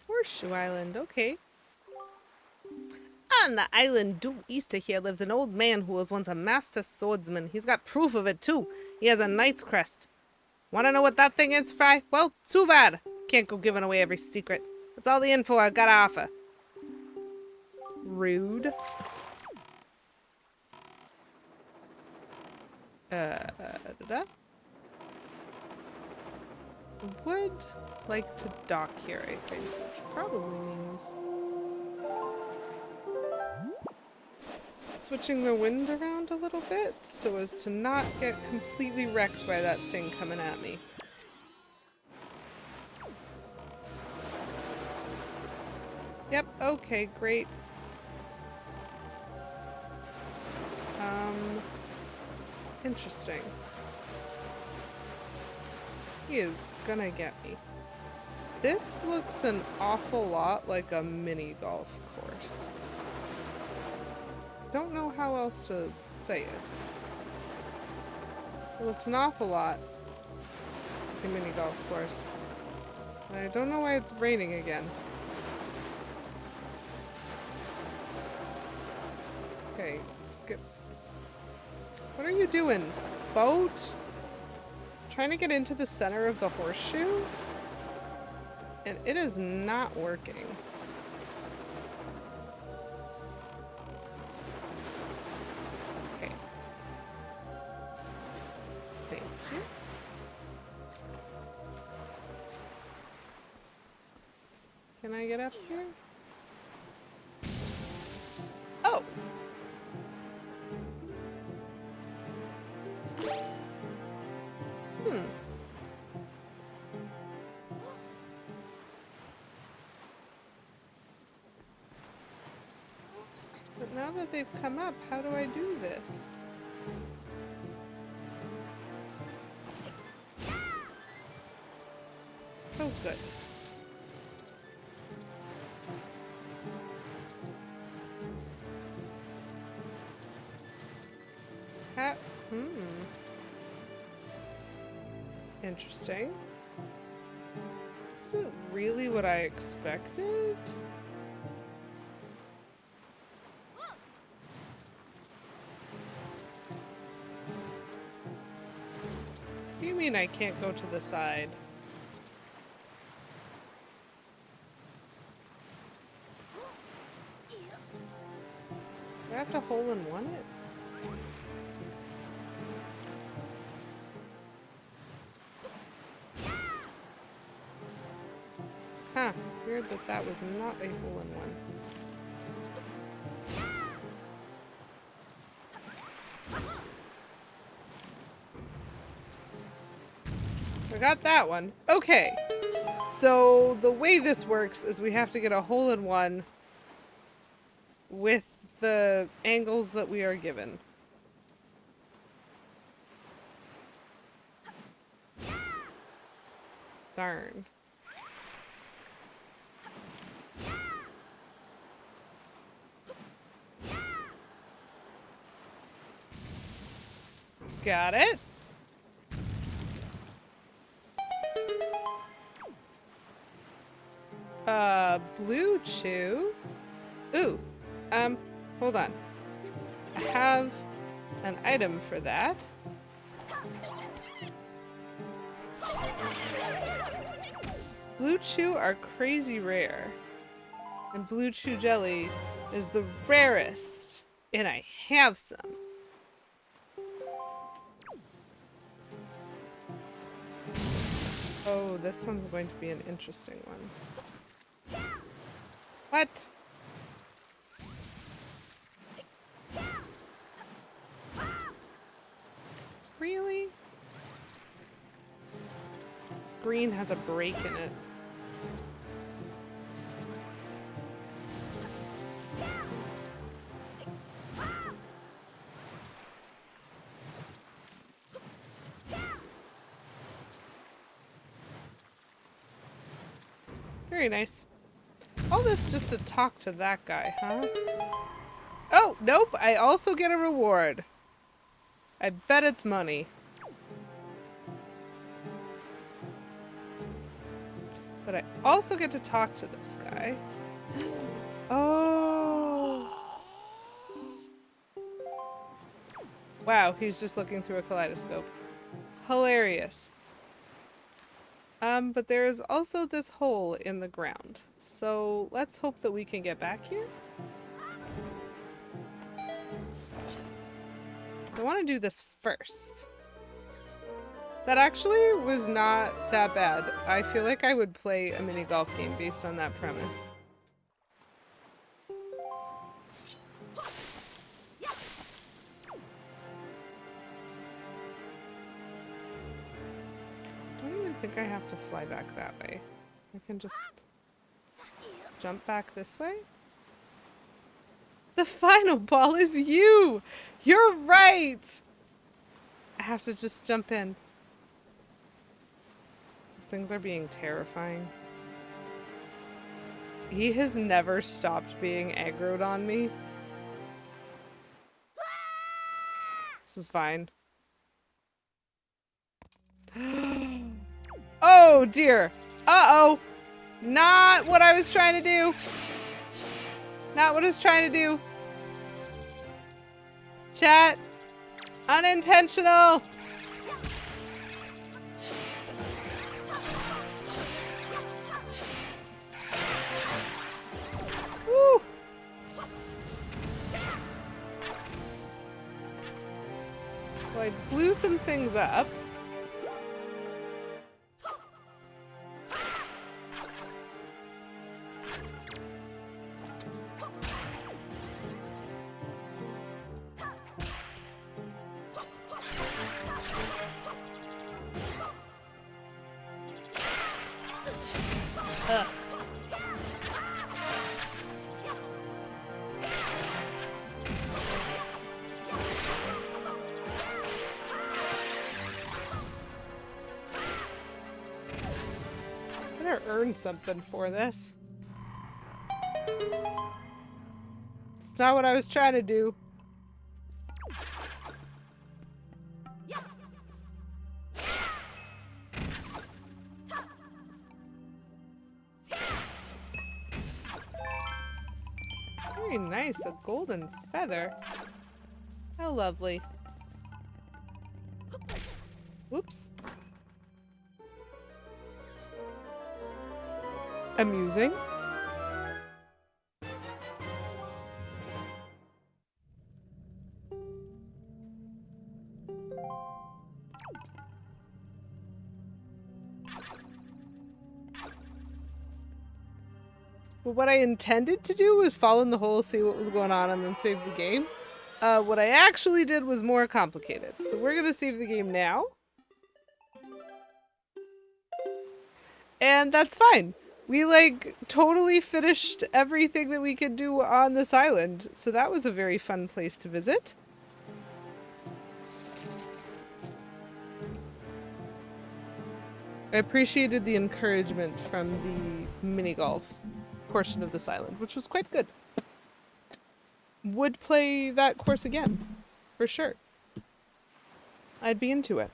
Horseshoe Island, okay. On the island due east of here lives an old man who was once a master swordsman. He's got proof of it, too. He has a knight's crest. Want to know what that thing is, Fry? Well, too bad. Can't go giving away every secret. That's all the info I gotta offer. Rude. Da-da. Would like to dock here, I think, which probably means switching the wind around a little bit so as to not get completely wrecked by that thing coming at me. Yep, okay, great. Interesting. He is gonna get me. This looks an awful lot like a mini golf course. Don't know how else to say it. It looks an awful lot like a mini golf course. And I don't know why it's raining again. Okay, good. What are you doing, boat? Trying to get into the center of the horseshoe? And it is not working. Okay. Thank you. Can I get up here? Oh! But now that they've come up, how do I do this? Oh, good. Interesting. This isn't really what I expected. What do you mean I can't go to the side? Do I have to hole in one it? Huh, weird that that was not a hole in one. I got that one. Okay. So the way this works is we have to get a hole in one with the angles that we are given. Darn. Got it. Blue chew. Ooh, hold on. I have an item for that. Blue chew are crazy rare. And blue chew jelly is the rarest. And I have some. Oh, this one's going to be an interesting one. What? Really? This green has a break in it. Very nice. All this just to talk to that guy, huh? Oh, nope, I also get a reward. I bet it's money. But I also get to talk to this guy. Oh. Wow, he's just looking through a kaleidoscope. Hilarious. But there is also this hole in the ground. So let's hope that we can get back here. So I want to do this first. That actually was not that bad. I feel like I would play a mini golf game based on that premise. I don't even think I have to fly back that way. I can just jump back this way. The final ball is you! You're right! I have to just jump in. Those things are being terrifying. He has never stopped being aggroed on me. This is fine. Oh dear. Uh-oh. Not what I was trying to do. Not what I was trying to do. Chat. Unintentional. Woo. Well, I blew some things up. Ugh. Better earn something for this. It's not what I was trying to do. Very nice, a golden feather. How lovely. Whoops. Amusing. Well, what I intended to do was fall in the hole, see what was going on, and then save the game. What I actually did was more complicated. So we're gonna save the game now. And that's fine. We, like, totally finished everything that we could do on this island. So that was a very fun place to visit. I appreciated the encouragement from the mini golf portion of this island, which was quite good. Would play that course again, for sure. I'd be into it.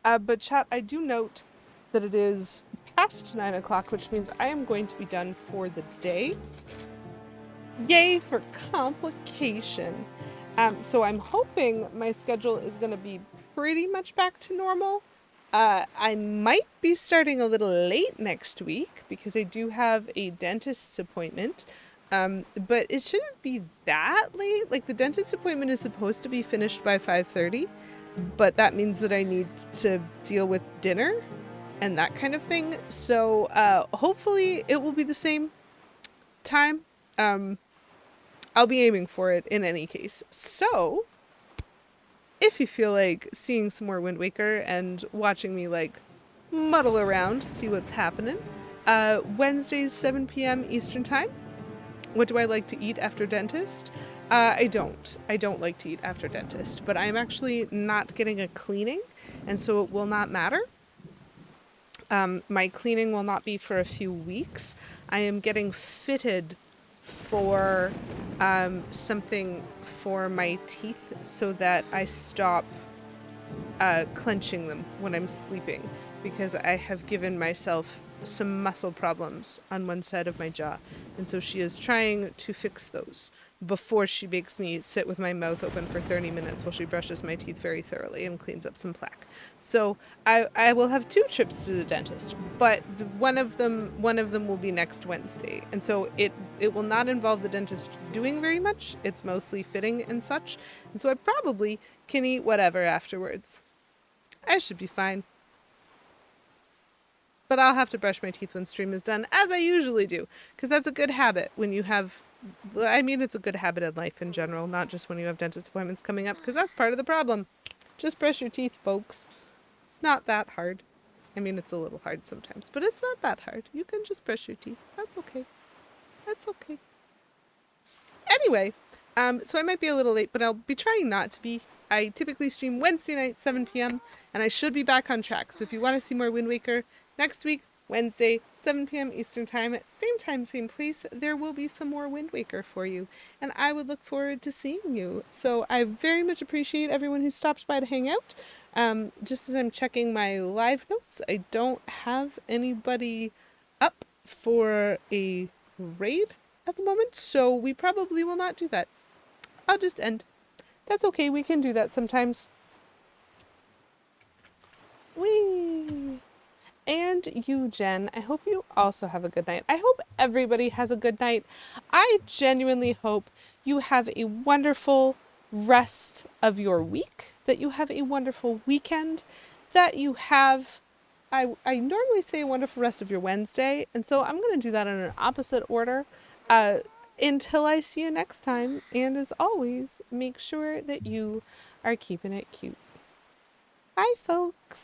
But chat, I do note that it is past 9 o'clock, which means I am going to be done for the day. Yay for complication. So I'm hoping my schedule is going to be pretty much back to normal. I might be starting a little late next week because I do have a dentist's appointment. But it shouldn't be that late. Like, the dentist appointment is supposed to be finished by 5:30, but that means that I need to deal with dinner and that kind of thing. So hopefully it will be the same time. I'll be aiming for it in any case. So if you feel like seeing some more Windwaker and watching me, like, muddle around, see what's happening, Wednesdays 7 p.m. Eastern Time. What do I like to eat after dentist? I don't. I don't like to eat after dentist, but I'm actually not getting a cleaning, and so it will not matter. My cleaning will not be for a few weeks. I am getting fitted for something for my teeth so that I stop clenching them when I'm sleeping, because I have given myself some muscle problems on one side of my jaw, and so she is trying to fix those. before she makes me sit with my mouth open for 30 minutes while she brushes my teeth very thoroughly and cleans up some plaque. So I will have 2 trips to the dentist, but one of them will be next Wednesday. And so it will not involve the dentist doing very much. It's mostly fitting and such. And so I probably can eat whatever afterwards. I should be fine. But I'll have to brush my teeth when stream is done, as I usually do, because that's a good habit when you have, I mean, it's a good habit in life in general, not just when you have dentist appointments coming up, because that's part of the problem. Just brush your teeth, folks. It's not that hard. I mean, it's a little hard sometimes, but it's not that hard. You can just brush your teeth. That's okay. That's okay. Anyway, so I might be a little late, but I'll be trying not to be. I typically stream Wednesday night, 7 p.m., and I should be back on track. So if you want to see more Windwaker, next week, Wednesday, 7 p.m. Eastern Time, same time, same place, there will be some more Windwaker for you. And I would look forward to seeing you. So I very much appreciate everyone who stopped by to hang out. Just as I'm checking my live notes, I don't have anybody up for a raid at the moment, so we probably will not do that. I'll just end. That's okay, we can do that sometimes. Whee! And you, Jen, I hope you also have a good night. I hope everybody has a good night. I genuinely hope you have a wonderful rest of your week, that you have a wonderful weekend, that you have, I normally say a wonderful rest of your Wednesday, and so I'm going to do that in an opposite order. Until I see you next time, and as always, make sure that you are keeping it cute. Bye, folks.